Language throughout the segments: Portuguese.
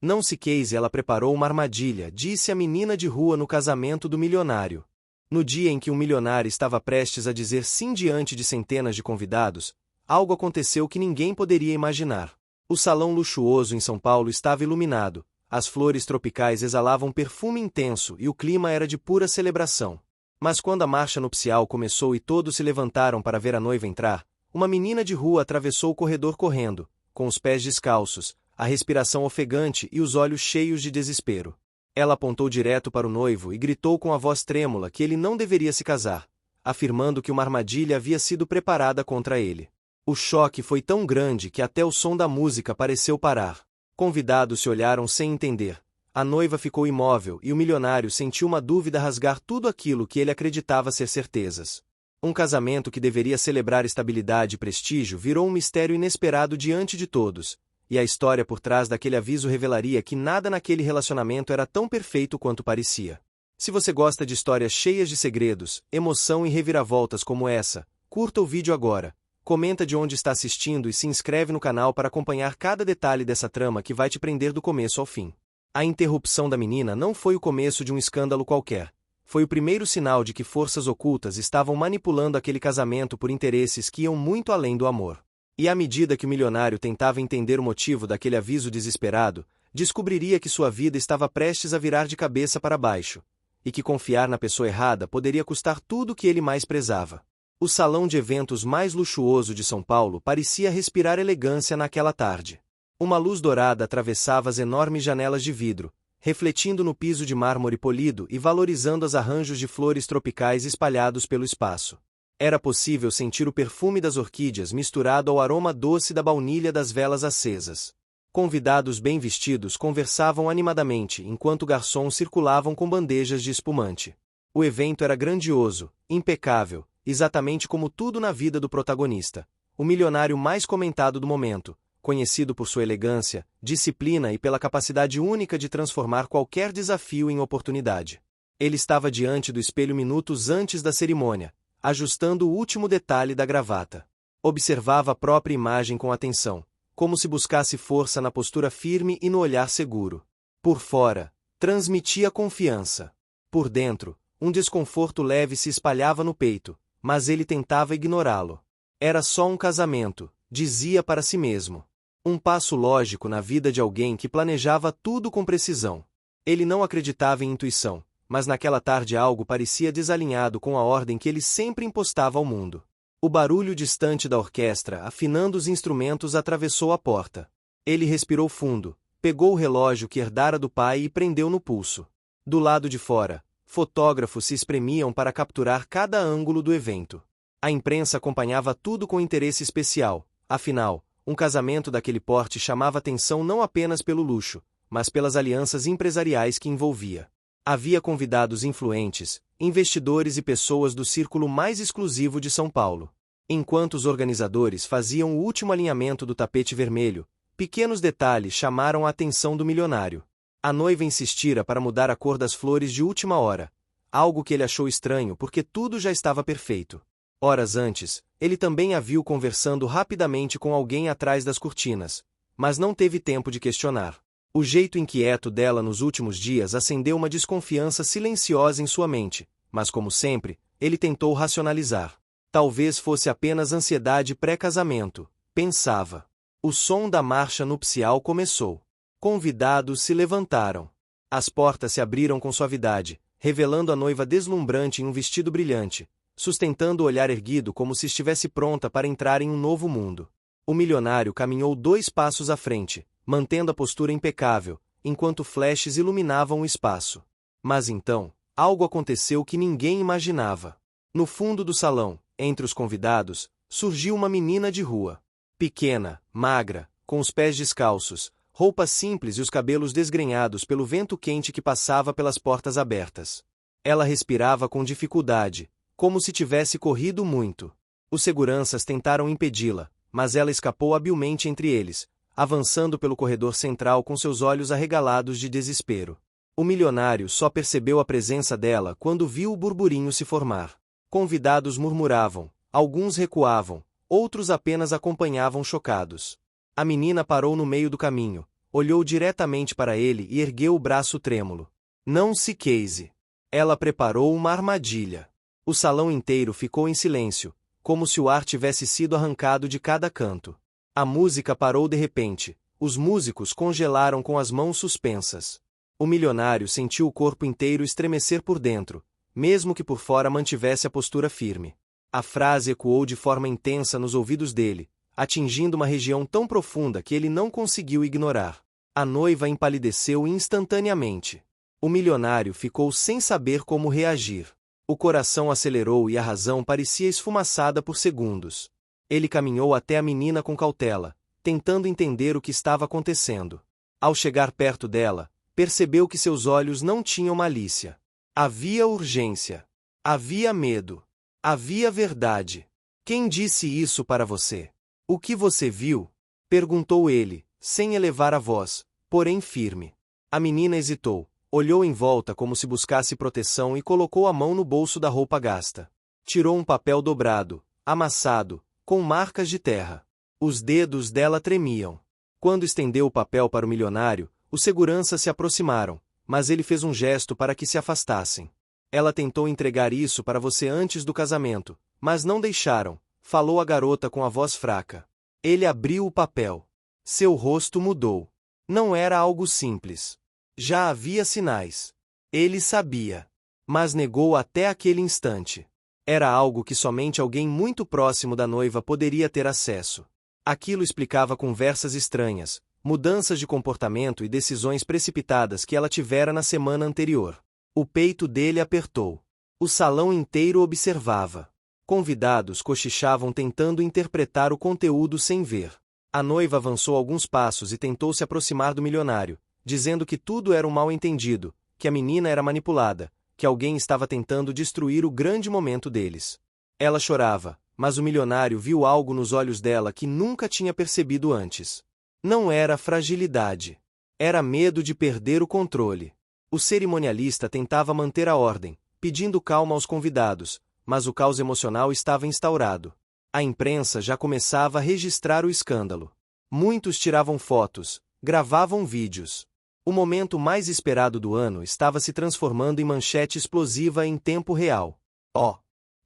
Não se queise, ela preparou uma armadilha, disse a menina de rua no casamento do milionário. No dia em que um milionário estava prestes a dizer sim diante de centenas de convidados, algo aconteceu que ninguém poderia imaginar. O salão luxuoso em São Paulo estava iluminado, as flores tropicais exalavam perfume intenso e o clima era de pura celebração. Mas quando a marcha nupcial começou e todos se levantaram para ver a noiva entrar, uma menina de rua atravessou o corredor correndo, com os pés descalços, a respiração ofegante e os olhos cheios de desespero. Ela apontou direto para o noivo e gritou com a voz trêmula que ele não deveria se casar, afirmando que uma armadilha havia sido preparada contra ele. O choque foi tão grande que até o som da música pareceu parar. Convidados se olharam sem entender. A noiva ficou imóvel e o milionário sentiu uma dúvida rasgar tudo aquilo que ele acreditava ser certezas. Um casamento que deveria celebrar estabilidade e prestígio virou um mistério inesperado diante de todos, e a história por trás daquele aviso revelaria que nada naquele relacionamento era tão perfeito quanto parecia. Se você gosta de histórias cheias de segredos, emoção e reviravoltas como essa, curta o vídeo agora, comenta de onde está assistindo e se inscreve no canal para acompanhar cada detalhe dessa trama que vai te prender do começo ao fim. A interrupção da menina não foi o começo de um escândalo qualquer. Foi o primeiro sinal de que forças ocultas estavam manipulando aquele casamento por interesses que iam muito além do amor. E à medida que o milionário tentava entender o motivo daquele aviso desesperado, descobriria que sua vida estava prestes a virar de cabeça para baixo, e que confiar na pessoa errada poderia custar tudo o que ele mais prezava. O salão de eventos mais luxuoso de São Paulo parecia respirar elegância naquela tarde. Uma luz dourada atravessava as enormes janelas de vidro, refletindo no piso de mármore polido e valorizando os arranjos de flores tropicais espalhados pelo espaço. Era possível sentir o perfume das orquídeas misturado ao aroma doce da baunilha das velas acesas. Convidados bem vestidos conversavam animadamente enquanto garçons circulavam com bandejas de espumante. O evento era grandioso, impecável, exatamente como tudo na vida do protagonista, o milionário mais comentado do momento, conhecido por sua elegância, disciplina e pela capacidade única de transformar qualquer desafio em oportunidade. Ele estava diante do espelho minutos antes da cerimônia, ajustando o último detalhe da gravata. Observava a própria imagem com atenção, como se buscasse força na postura firme e no olhar seguro. Por fora, transmitia confiança. Por dentro, um desconforto leve se espalhava no peito, mas ele tentava ignorá-lo. Era só um casamento, dizia para si mesmo. Um passo lógico na vida de alguém que planejava tudo com precisão. Ele não acreditava em intuição, mas naquela tarde algo parecia desalinhado com a ordem que ele sempre impostava ao mundo. O barulho distante da orquestra, afinando os instrumentos, atravessou a porta. Ele respirou fundo, pegou o relógio que herdara do pai e prendeu no pulso. Do lado de fora, fotógrafos se espremiam para capturar cada ângulo do evento. A imprensa acompanhava tudo com interesse especial, afinal, um casamento daquele porte chamava atenção não apenas pelo luxo, mas pelas alianças empresariais que envolvia. Havia convidados influentes, investidores e pessoas do círculo mais exclusivo de São Paulo. Enquanto os organizadores faziam o último alinhamento do tapete vermelho, pequenos detalhes chamaram a atenção do milionário. A noiva insistira para mudar a cor das flores de última hora, algo que ele achou estranho porque tudo já estava perfeito. Horas antes, ele também a viu conversando rapidamente com alguém atrás das cortinas, mas não teve tempo de questionar. O jeito inquieto dela nos últimos dias acendeu uma desconfiança silenciosa em sua mente, mas como sempre, ele tentou racionalizar. Talvez fosse apenas ansiedade pré-casamento, pensava. O som da marcha nupcial começou. Convidados se levantaram. As portas se abriram com suavidade, revelando a noiva deslumbrante em um vestido brilhante, sustentando o olhar erguido como se estivesse pronta para entrar em um novo mundo. O milionário caminhou 2 passos à frente, mantendo a postura impecável, enquanto flashes iluminavam o espaço. Mas então, algo aconteceu que ninguém imaginava. No fundo do salão, entre os convidados, surgiu uma menina de rua. Pequena, magra, com os pés descalços, roupas simples e os cabelos desgrenhados pelo vento quente que passava pelas portas abertas. Ela respirava com dificuldade, como se tivesse corrido muito. Os seguranças tentaram impedi-la, mas ela escapou habilmente entre eles, avançando pelo corredor central com seus olhos arregalados de desespero. O milionário só percebeu a presença dela quando viu o burburinho se formar. Convidados murmuravam, alguns recuavam, outros apenas acompanhavam chocados. A menina parou no meio do caminho, olhou diretamente para ele e ergueu o braço trêmulo. Não se queise. Ela preparou uma armadilha. O salão inteiro ficou em silêncio, como se o ar tivesse sido arrancado de cada canto. A música parou de repente, os músicos congelaram com as mãos suspensas. O milionário sentiu o corpo inteiro estremecer por dentro, mesmo que por fora mantivesse a postura firme. A frase ecoou de forma intensa nos ouvidos dele, atingindo uma região tão profunda que ele não conseguiu ignorar. A noiva empalideceu instantaneamente. O milionário ficou sem saber como reagir. O coração acelerou e a razão parecia esfumaçada por segundos. Ele caminhou até a menina com cautela, tentando entender o que estava acontecendo. Ao chegar perto dela, percebeu que seus olhos não tinham malícia. Havia urgência. Havia medo. Havia verdade. Quem disse isso para você? O que você viu? Perguntou ele, sem elevar a voz, porém firme. A menina hesitou, olhou em volta como se buscasse proteção e colocou a mão no bolso da roupa gasta. Tirou um papel dobrado, amassado, com marcas de terra. Os dedos dela tremiam. Quando estendeu o papel para o milionário, os seguranças se aproximaram, mas ele fez um gesto para que se afastassem. Ela tentou entregar isso para você antes do casamento, mas não deixaram, falou a garota com a voz fraca. Ele abriu o papel. Seu rosto mudou. Não era algo simples. Já havia sinais. Ele sabia. Mas negou até aquele instante. Era algo que somente alguém muito próximo da noiva poderia ter acesso. Aquilo explicava conversas estranhas, mudanças de comportamento e decisões precipitadas que ela tivera na semana anterior. O peito dele apertou. O salão inteiro observava. Convidados cochichavam tentando interpretar o conteúdo sem ver. A noiva avançou alguns passos e tentou se aproximar do milionário, dizendo que tudo era um mal-entendido, que a menina era manipulada, que alguém estava tentando destruir o grande momento deles. Ela chorava, mas o milionário viu algo nos olhos dela que nunca tinha percebido antes. Não era fragilidade. Era medo de perder o controle. O cerimonialista tentava manter a ordem, pedindo calma aos convidados, mas o caos emocional estava instaurado. A imprensa já começava a registrar o escândalo. Muitos tiravam fotos, gravavam vídeos. O momento mais esperado do ano estava se transformando em manchete explosiva em tempo real.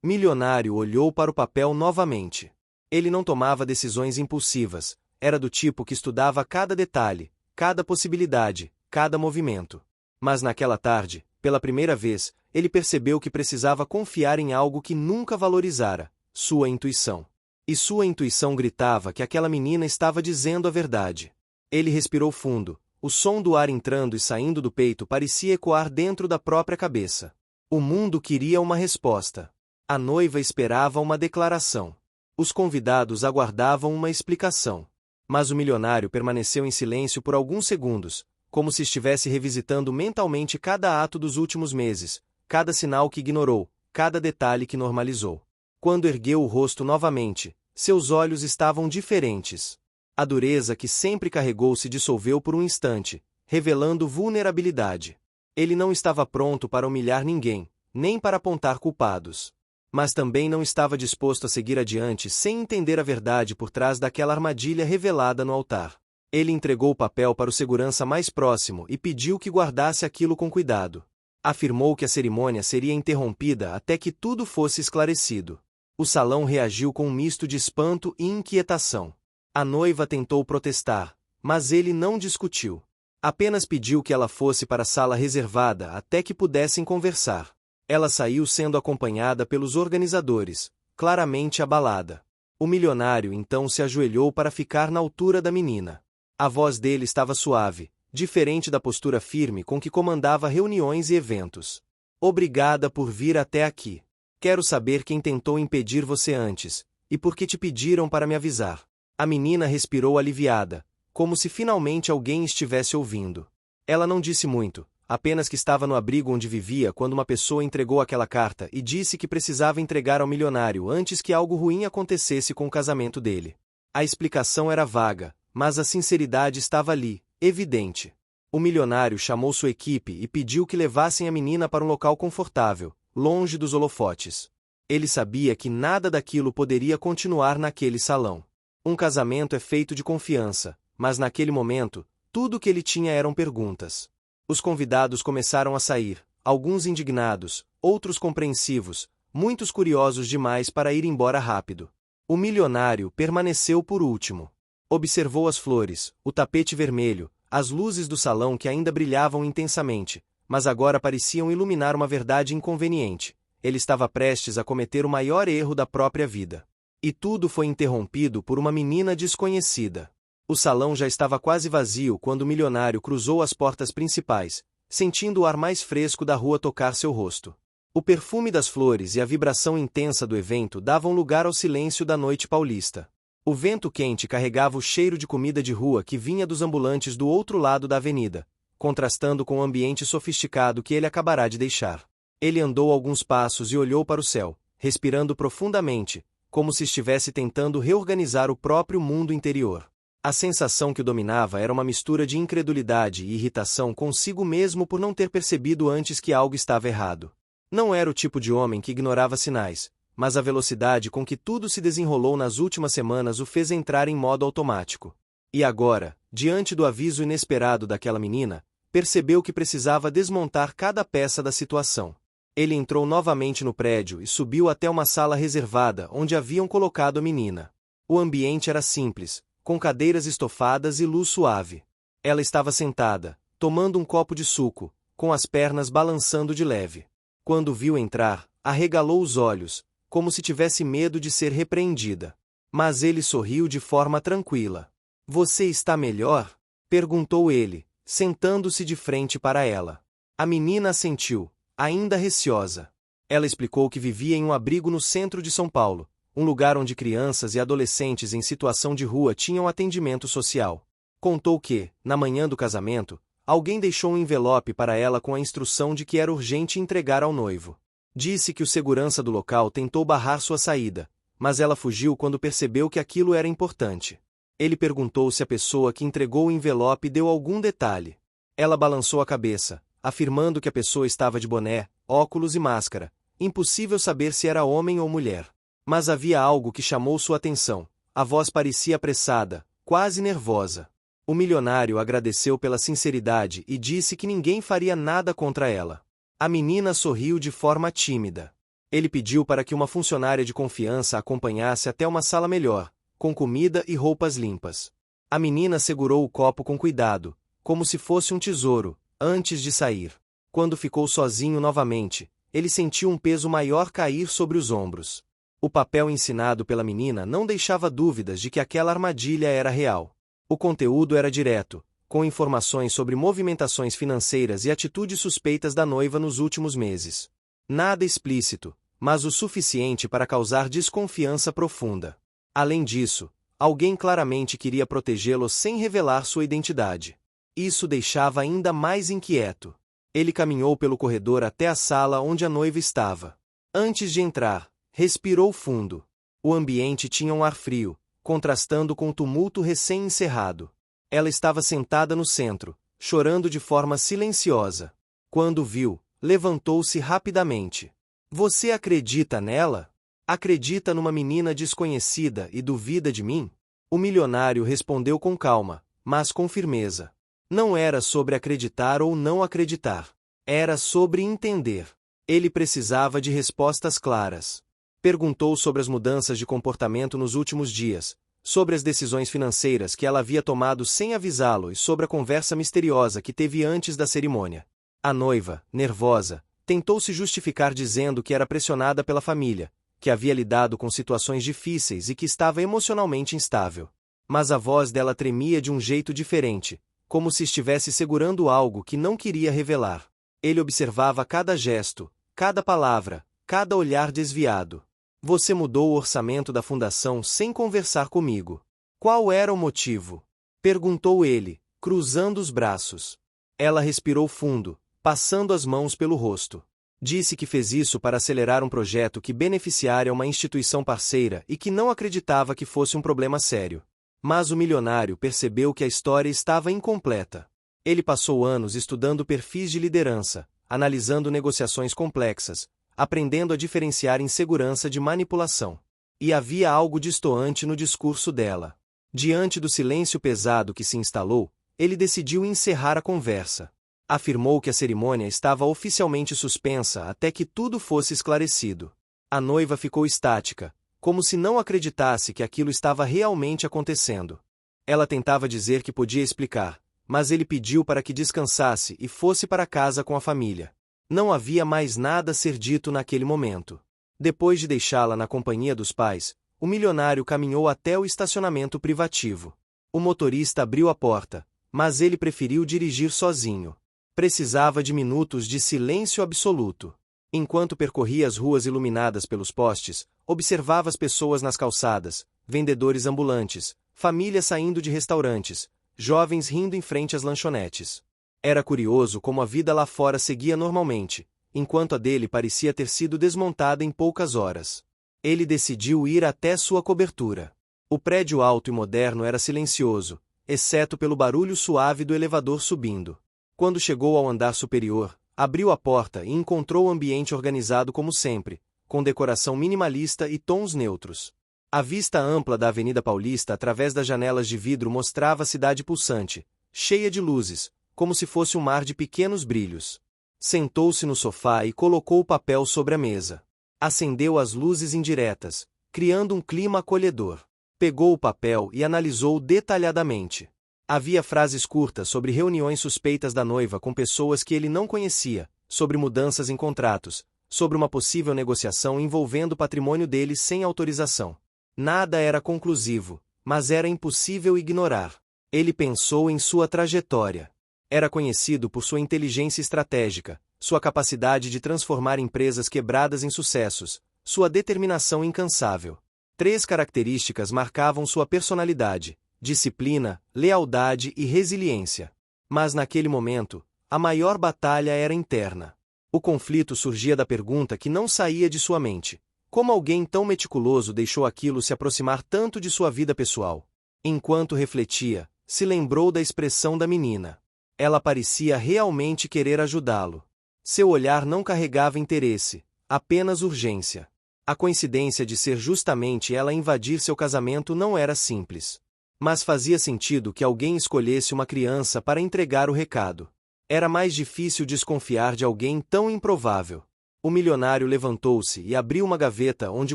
Milionário olhou para o papel novamente. Ele não tomava decisões impulsivas, era do tipo que estudava cada detalhe, cada possibilidade, cada movimento. Mas naquela tarde, pela primeira vez, ele percebeu que precisava confiar em algo que nunca valorizara, sua intuição. E sua intuição gritava que aquela menina estava dizendo a verdade. Ele respirou fundo, o som do ar entrando e saindo do peito parecia ecoar dentro da própria cabeça. O mundo queria uma resposta. A noiva esperava uma declaração. Os convidados aguardavam uma explicação. Mas o milionário permaneceu em silêncio por alguns segundos, como se estivesse revisitando mentalmente cada ato dos últimos meses, cada sinal que ignorou, cada detalhe que normalizou. Quando ergueu o rosto novamente, seus olhos estavam diferentes. A dureza que sempre carregou se dissolveu por um instante, revelando vulnerabilidade. Ele não estava pronto para humilhar ninguém, nem para apontar culpados. Mas também não estava disposto a seguir adiante sem entender a verdade por trás daquela armadilha revelada no altar. Ele entregou o papel para o segurança mais próximo e pediu que guardasse aquilo com cuidado. Afirmou que a cerimônia seria interrompida até que tudo fosse esclarecido. O salão reagiu com um misto de espanto e inquietação. A noiva tentou protestar, mas ele não discutiu. Apenas pediu que ela fosse para a sala reservada até que pudessem conversar. Ela saiu sendo acompanhada pelos organizadores, claramente abalada. O milionário então se ajoelhou para ficar na altura da menina. A voz dele estava suave, diferente da postura firme com que comandava reuniões e eventos. Obrigada por vir até aqui. Quero saber quem tentou impedir você antes, e por que te pediram para me avisar. A menina respirou aliviada, como se finalmente alguém estivesse ouvindo. Ela não disse muito, apenas que estava no abrigo onde vivia quando uma pessoa entregou aquela carta e disse que precisava entregar ao milionário antes que algo ruim acontecesse com o casamento dele. A explicação era vaga, mas a sinceridade estava ali, evidente. O milionário chamou sua equipe e pediu que levassem a menina para um local confortável, longe dos holofotes. Ele sabia que nada daquilo poderia continuar naquele salão. Um casamento é feito de confiança, mas naquele momento, Tudo que ele tinha eram perguntas. Os convidados começaram a sair, alguns indignados, outros compreensivos, muitos curiosos demais para ir embora rápido. O milionário permaneceu por último. Observou as flores, o tapete vermelho, as luzes do salão que ainda brilhavam intensamente, mas agora pareciam iluminar uma verdade inconveniente. Ele estava prestes a cometer o maior erro da própria vida. E tudo foi interrompido por uma menina desconhecida. O salão já estava quase vazio quando o milionário cruzou as portas principais, sentindo o ar mais fresco da rua tocar seu rosto. O perfume das flores e a vibração intensa do evento davam lugar ao silêncio da noite paulista. O vento quente carregava o cheiro de comida de rua que vinha dos ambulantes do outro lado da avenida, contrastando com o ambiente sofisticado que ele acabará de deixar. Ele andou alguns passos e olhou para o céu, respirando profundamente, como se estivesse tentando reorganizar o próprio mundo interior. A sensação que o dominava era uma mistura de incredulidade e irritação consigo mesmo por não ter percebido antes que algo estava errado. Não era o tipo de homem que ignorava sinais, mas a velocidade com que tudo se desenrolou nas últimas semanas o fez entrar em modo automático. E agora, diante do aviso inesperado daquela menina, percebeu que precisava desmontar cada peça da situação. Ele entrou novamente no prédio e subiu até uma sala reservada onde haviam colocado a menina. O ambiente era simples, com cadeiras estofadas e luz suave. Ela estava sentada, tomando um copo de suco, com as pernas balançando de leve. Quando viu entrar, arregalou os olhos, como se tivesse medo de ser repreendida. Mas ele sorriu de forma tranquila. "Você está melhor?" perguntou ele, sentando-se de frente para ela. A menina assentiu, ainda receosa. Ela explicou que vivia em um abrigo no centro de São Paulo, um lugar onde crianças e adolescentes em situação de rua tinham atendimento social. Contou que, na manhã do casamento, alguém deixou um envelope para ela com a instrução de que era urgente entregar ao noivo. Disse que o segurança do local tentou barrar sua saída, mas ela fugiu quando percebeu que aquilo era importante. Ele perguntou se a pessoa que entregou o envelope deu algum detalhe. Ela balançou a cabeça, afirmando que a pessoa estava de boné, óculos e máscara. Impossível saber se era homem ou mulher. Mas havia algo que chamou sua atenção. A voz parecia apressada, quase nervosa. O milionário agradeceu pela sinceridade e disse que ninguém faria nada contra ela. A menina sorriu de forma tímida. Ele pediu para que uma funcionária de confiança a acompanhasse até uma sala melhor, com comida e roupas limpas. A menina segurou o copo com cuidado, como se fosse um tesouro, antes de sair. Quando ficou sozinho novamente, ele sentiu um peso maior cair sobre os ombros. O papel ensinado pela menina não deixava dúvidas de que aquela armadilha era real. O conteúdo era direto, com informações sobre movimentações financeiras e atitudes suspeitas da noiva nos últimos meses. Nada explícito, mas o suficiente para causar desconfiança profunda. Além disso, alguém claramente queria protegê-lo sem revelar sua identidade. Isso deixava ainda mais inquieto. Ele caminhou pelo corredor até a sala onde a noiva estava. Antes de entrar, respirou fundo. O ambiente tinha um ar frio, contrastando com o tumulto recém-encerrado. Ela estava sentada no centro, chorando de forma silenciosa. Quando viu, levantou-se rapidamente. "Você acredita nela? Acredita numa menina desconhecida e duvida de mim?" O milionário respondeu com calma, mas com firmeza. Não era sobre acreditar ou não acreditar. Era sobre entender. Ele precisava de respostas claras. Perguntou sobre as mudanças de comportamento nos últimos dias, sobre as decisões financeiras que ela havia tomado sem avisá-lo e sobre a conversa misteriosa que teve antes da cerimônia. A noiva, nervosa, tentou se justificar dizendo que era pressionada pela família, que havia lidado com situações difíceis e que estava emocionalmente instável. Mas a voz dela tremia de um jeito diferente, como se estivesse segurando algo que não queria revelar. Ele observava cada gesto, cada palavra, cada olhar desviado. "Você mudou o orçamento da fundação sem conversar comigo. Qual era o motivo?" perguntou ele, cruzando os braços. Ela respirou fundo, passando as mãos pelo rosto. Disse que fez isso para acelerar um projeto que beneficiaria uma instituição parceira e que não acreditava que fosse um problema sério. Mas o milionário percebeu que a história estava incompleta. Ele passou anos estudando perfis de liderança, analisando negociações complexas, aprendendo a diferenciar insegurança de manipulação. E havia algo destoante no discurso dela. Diante do silêncio pesado que se instalou, ele decidiu encerrar a conversa. Afirmou que a cerimônia estava oficialmente suspensa até que tudo fosse esclarecido. A noiva ficou estática, como se não acreditasse que aquilo estava realmente acontecendo. Ela tentava dizer que podia explicar, mas ele pediu para que descansasse e fosse para casa com a família. Não havia mais nada a ser dito naquele momento. Depois de deixá-la na companhia dos pais, o milionário caminhou até o estacionamento privativo. O motorista abriu a porta, mas ele preferiu dirigir sozinho. Precisava de minutos de silêncio absoluto. Enquanto percorria as ruas iluminadas pelos postes, observava as pessoas nas calçadas, vendedores ambulantes, famílias saindo de restaurantes, jovens rindo em frente às lanchonetes. Era curioso como a vida lá fora seguia normalmente, enquanto a dele parecia ter sido desmontada em poucas horas. Ele decidiu ir até sua cobertura. O prédio alto e moderno era silencioso, exceto pelo barulho suave do elevador subindo. Quando chegou ao andar superior, abriu a porta e encontrou o ambiente organizado como sempre, com decoração minimalista e tons neutros. A vista ampla da Avenida Paulista através das janelas de vidro mostrava a cidade pulsante, cheia de luzes, como se fosse um mar de pequenos brilhos. Sentou-se no sofá e colocou o papel sobre a mesa. Acendeu as luzes indiretas, criando um clima acolhedor. Pegou o papel e analisou detalhadamente. Havia frases curtas sobre reuniões suspeitas da noiva com pessoas que ele não conhecia, sobre mudanças em contratos, sobre uma possível negociação envolvendo o patrimônio dele sem autorização. Nada era conclusivo, mas era impossível ignorar. Ele pensou em sua trajetória. Era conhecido por sua inteligência estratégica, sua capacidade de transformar empresas quebradas em sucessos, sua determinação incansável. 3 características marcavam sua personalidade: disciplina, lealdade e resiliência. Mas naquele momento, a maior batalha era interna. O conflito surgia da pergunta que não saía de sua mente: como alguém tão meticuloso deixou aquilo se aproximar tanto de sua vida pessoal? Enquanto refletia, se lembrou da expressão da menina. Ela parecia realmente querer ajudá-lo. Seu olhar não carregava interesse, apenas urgência. A coincidência de ser justamente ela invadir seu casamento não era simples. Mas fazia sentido que alguém escolhesse uma criança para entregar o recado. Era mais difícil desconfiar de alguém tão improvável. O milionário levantou-se e abriu uma gaveta onde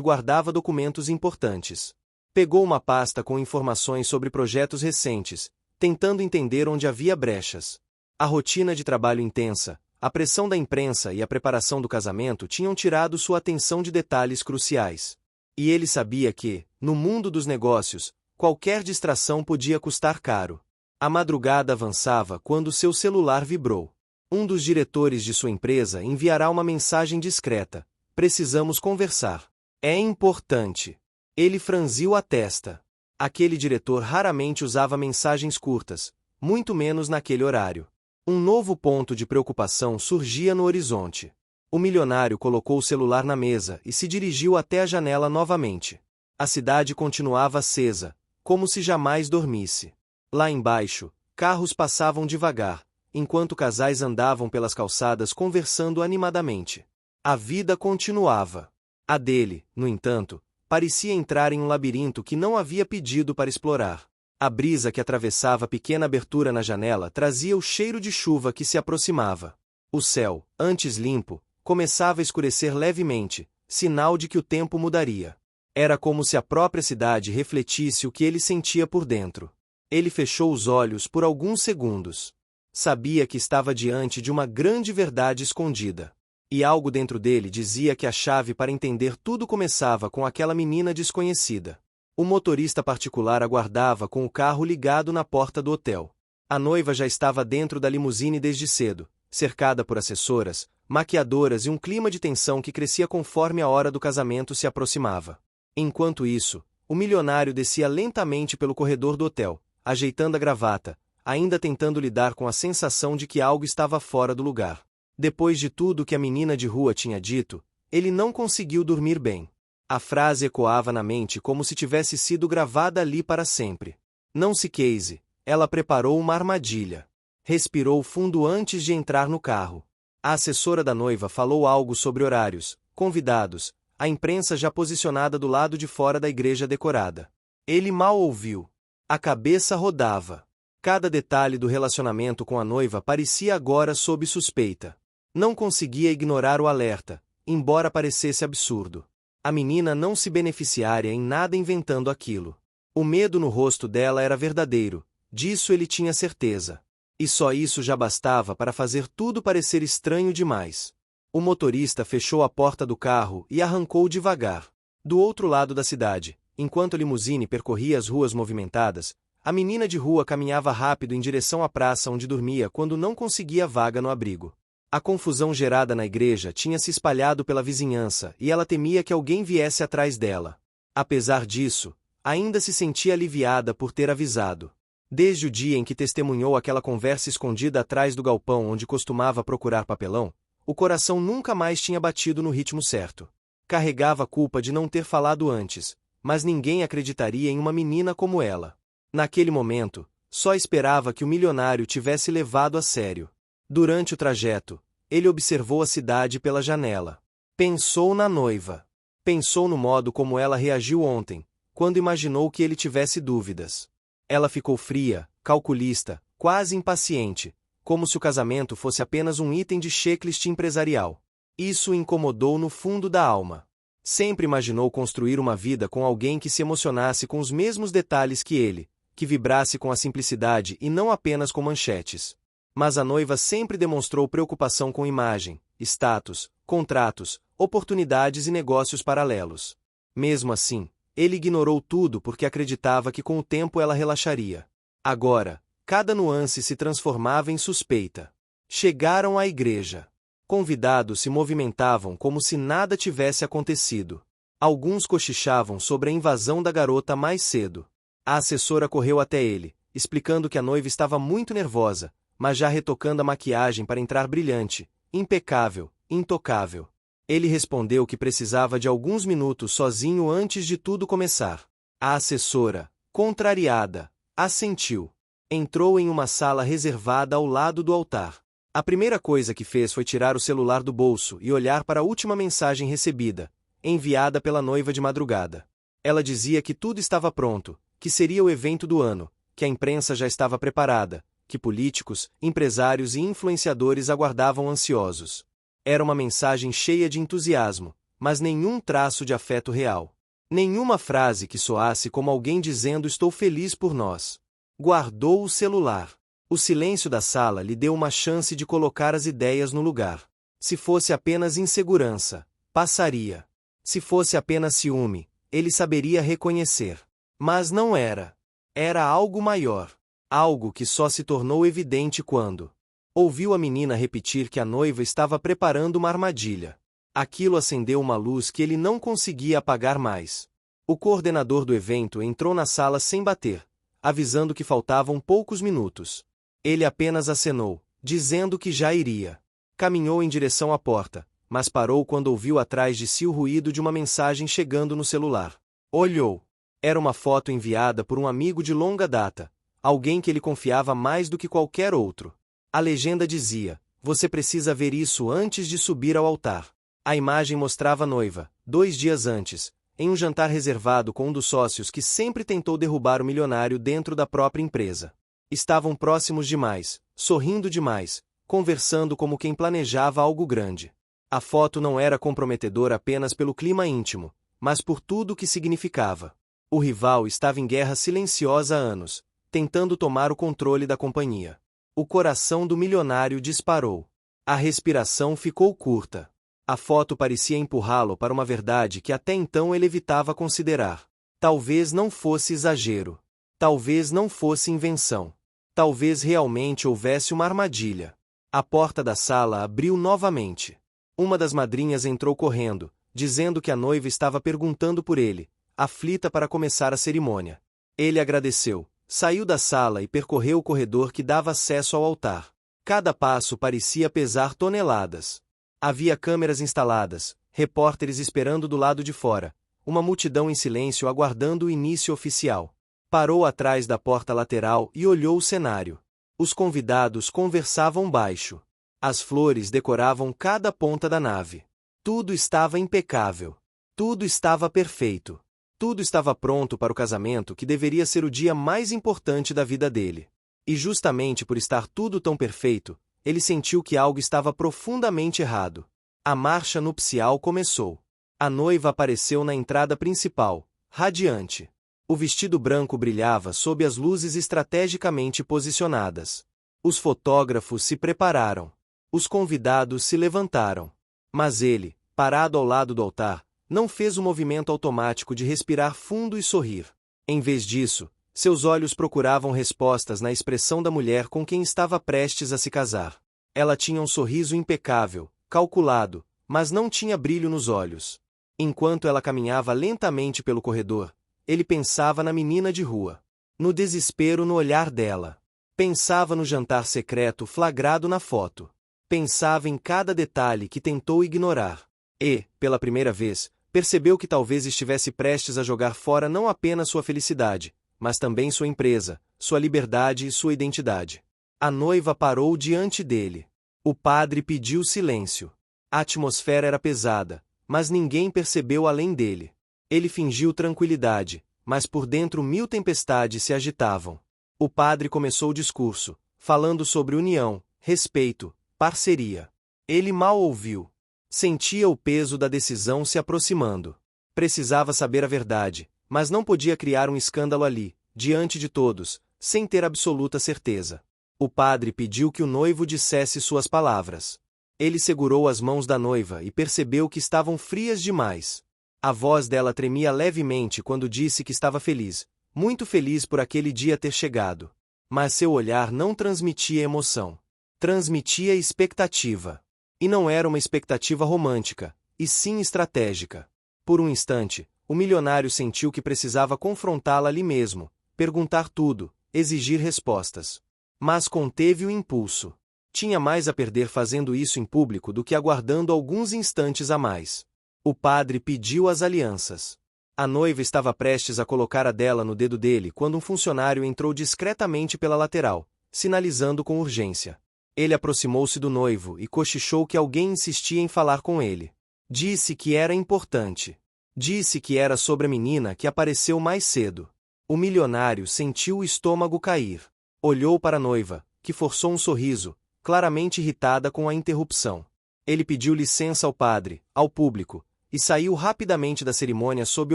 guardava documentos importantes. Pegou uma pasta com informações sobre projetos recentes, tentando entender onde havia brechas. A rotina de trabalho intensa, a pressão da imprensa e a preparação do casamento tinham tirado sua atenção de detalhes cruciais. E ele sabia que, no mundo dos negócios, qualquer distração podia custar caro. A madrugada avançava quando seu celular vibrou. Um dos diretores de sua empresa enviará uma mensagem discreta: precisamos conversar. É importante. Ele franziu a testa. Aquele diretor raramente usava mensagens curtas, muito menos naquele horário. Um novo ponto de preocupação surgia no horizonte. O milionário colocou o celular na mesa e se dirigiu até a janela novamente. A cidade continuava acesa, como se jamais dormisse. Lá embaixo, carros passavam devagar, enquanto casais andavam pelas calçadas conversando animadamente. A vida continuava. A dele, no entanto, parecia entrar em um labirinto que não havia pedido para explorar. A brisa que atravessava a pequena abertura na janela trazia o cheiro de chuva que se aproximava. O céu, antes limpo, começava a escurecer levemente, sinal de que o tempo mudaria. Era como se a própria cidade refletisse o que ele sentia por dentro. Ele fechou os olhos por alguns segundos. Sabia que estava diante de uma grande verdade escondida. E algo dentro dele dizia que a chave para entender tudo começava com aquela menina desconhecida. O motorista particular aguardava com o carro ligado na porta do hotel. A noiva já estava dentro da limusine desde cedo, cercada por assessoras, maquiadoras e um clima de tensão que crescia conforme a hora do casamento se aproximava. Enquanto isso, o milionário descia lentamente pelo corredor do hotel, ajeitando a gravata, ainda tentando lidar com a sensação de que algo estava fora do lugar. Depois de tudo que a menina de rua tinha dito, ele não conseguiu dormir bem. A frase ecoava na mente como se tivesse sido gravada ali para sempre. Não se queise, ela preparou uma armadilha. Respirou fundo antes de entrar no carro. A assessora da noiva falou algo sobre horários, convidados, a imprensa já posicionada do lado de fora da igreja decorada. Ele mal ouviu. A cabeça rodava. Cada detalhe do relacionamento com a noiva parecia agora sob suspeita. Não conseguia ignorar o alerta, embora parecesse absurdo. A menina não se beneficiaria em nada inventando aquilo. O medo no rosto dela era verdadeiro, disso ele tinha certeza. E só isso já bastava para fazer tudo parecer estranho demais. O motorista fechou a porta do carro e arrancou devagar. Do outro lado da cidade, enquanto a limusine percorria as ruas movimentadas, a menina de rua caminhava rápido em direção à praça onde dormia quando não conseguia vaga no abrigo. A confusão gerada na igreja tinha se espalhado pela vizinhança e ela temia que alguém viesse atrás dela. Apesar disso, ainda se sentia aliviada por ter avisado. Desde o dia em que testemunhou aquela conversa escondida atrás do galpão onde costumava procurar papelão, o coração nunca mais tinha batido no ritmo certo. Carregava a culpa de não ter falado antes, mas ninguém acreditaria em uma menina como ela. Naquele momento, só esperava que o milionário tivesse levado a sério. Durante o trajeto, ele observou a cidade pela janela. Pensou na noiva. Pensou no modo como ela reagiu ontem, quando imaginou que ele tivesse dúvidas. Ela ficou fria, calculista, quase impaciente, como se o casamento fosse apenas um item de checklist empresarial. Isso o incomodou no fundo da alma. Sempre imaginou construir uma vida com alguém que se emocionasse com os mesmos detalhes que ele, que vibrasse com a simplicidade e não apenas com manchetes. Mas a noiva sempre demonstrou preocupação com imagem, status, contratos, oportunidades e negócios paralelos. Mesmo assim, ele ignorou tudo porque acreditava que com o tempo ela relaxaria. Agora, cada nuance se transformava em suspeita. Chegaram à igreja. Convidados se movimentavam como se nada tivesse acontecido. Alguns cochichavam sobre a invasão da garota mais cedo. A assessora correu até ele, explicando que a noiva estava muito nervosa, mas já retocando a maquiagem para entrar brilhante, impecável, intocável. Ele respondeu que precisava de alguns minutos sozinho antes de tudo começar. A assessora, contrariada, assentiu. Entrou em uma sala reservada ao lado do altar. A primeira coisa que fez foi tirar o celular do bolso e olhar para a última mensagem recebida, enviada pela noiva de madrugada. Ela dizia que tudo estava pronto, que seria o evento do ano, que a imprensa já estava preparada, que políticos, empresários e influenciadores aguardavam ansiosos. Era uma mensagem cheia de entusiasmo, mas nenhum traço de afeto real. Nenhuma frase que soasse como alguém dizendo estou feliz por nós. Guardou o celular. O silêncio da sala lhe deu uma chance de colocar as ideias no lugar. Se fosse apenas insegurança, passaria. Se fosse apenas ciúme, ele saberia reconhecer. Mas não era. Era algo maior. Algo que só se tornou evidente quando ouviu a menina repetir que a noiva estava preparando uma armadilha. Aquilo acendeu uma luz que ele não conseguia apagar mais. O coordenador do evento entrou na sala sem bater, avisando que faltavam poucos minutos. Ele apenas acenou, dizendo que já iria. Caminhou em direção à porta, mas parou quando ouviu atrás de si o ruído de uma mensagem chegando no celular. Olhou. Era uma foto enviada por um amigo de longa data, alguém que ele confiava mais do que qualquer outro. A legenda dizia: "Você precisa ver isso antes de subir ao altar." A imagem mostrava a noiva, 2 dias antes, em um jantar reservado com um dos sócios que sempre tentou derrubar o milionário dentro da própria empresa. Estavam próximos demais, sorrindo demais, conversando como quem planejava algo grande. A foto não era comprometedora apenas pelo clima íntimo, mas por tudo o que significava. O rival estava em guerra silenciosa há anos, tentando tomar o controle da companhia. O coração do milionário disparou. A respiração ficou curta. A foto parecia empurrá-lo para uma verdade que até então ele evitava considerar. Talvez não fosse exagero. Talvez não fosse invenção. Talvez realmente houvesse uma armadilha. A porta da sala abriu novamente. Uma das madrinhas entrou correndo, dizendo que a noiva estava perguntando por ele, aflita para começar a cerimônia. Ele agradeceu, saiu da sala e percorreu o corredor que dava acesso ao altar. Cada passo parecia pesar toneladas. Havia câmeras instaladas, repórteres esperando do lado de fora, uma multidão em silêncio aguardando o início oficial. Parou atrás da porta lateral e olhou o cenário. Os convidados conversavam baixo. As flores decoravam cada ponta da nave. Tudo estava impecável. Tudo estava perfeito. Tudo estava pronto para o casamento que deveria ser o dia mais importante da vida dele. E justamente por estar tudo tão perfeito, ele sentiu que algo estava profundamente errado. A marcha nupcial começou. A noiva apareceu na entrada principal, radiante. O vestido branco brilhava sob as luzes estrategicamente posicionadas. Os fotógrafos se prepararam. Os convidados se levantaram. Mas ele, parado ao lado do altar, não fez o movimento automático de respirar fundo e sorrir. Em vez disso, seus olhos procuravam respostas na expressão da mulher com quem estava prestes a se casar. Ela tinha um sorriso impecável, calculado, mas não tinha brilho nos olhos. Enquanto ela caminhava lentamente pelo corredor, ele pensava na menina de rua. No desespero no olhar dela. Pensava no jantar secreto flagrado na foto. Pensava em cada detalhe que tentou ignorar. E, pela primeira vez, percebeu que talvez estivesse prestes a jogar fora não apenas sua felicidade, mas também sua empresa, sua liberdade e sua identidade. A noiva parou diante dele. O padre pediu silêncio. A atmosfera era pesada, mas ninguém percebeu além dele. Ele fingiu tranquilidade, mas por dentro 1000 tempestades se agitavam. O padre começou o discurso, falando sobre união, respeito, parceria. Ele mal ouviu. Sentia o peso da decisão se aproximando. Precisava saber a verdade, mas não podia criar um escândalo ali, diante de todos, sem ter absoluta certeza. O padre pediu que o noivo dissesse suas palavras. Ele segurou as mãos da noiva e percebeu que estavam frias demais. A voz dela tremia levemente quando disse que estava feliz, muito feliz por aquele dia ter chegado. Mas seu olhar não transmitia emoção. Transmitia expectativa. E não era uma expectativa romântica, e sim estratégica. Por um instante, o milionário sentiu que precisava confrontá-la ali mesmo, perguntar tudo, exigir respostas. Mas conteve o impulso. Tinha mais a perder fazendo isso em público do que aguardando alguns instantes a mais. O padre pediu as alianças. A noiva estava prestes a colocar a dela no dedo dele quando um funcionário entrou discretamente pela lateral, sinalizando com urgência. Ele aproximou-se do noivo e cochichou que alguém insistia em falar com ele. Disse que era importante. Disse que era sobre a menina que apareceu mais cedo. O milionário sentiu o estômago cair. Olhou para a noiva, que forçou um sorriso, claramente irritada com a interrupção. Ele pediu licença ao padre, ao público, e saiu rapidamente da cerimônia sob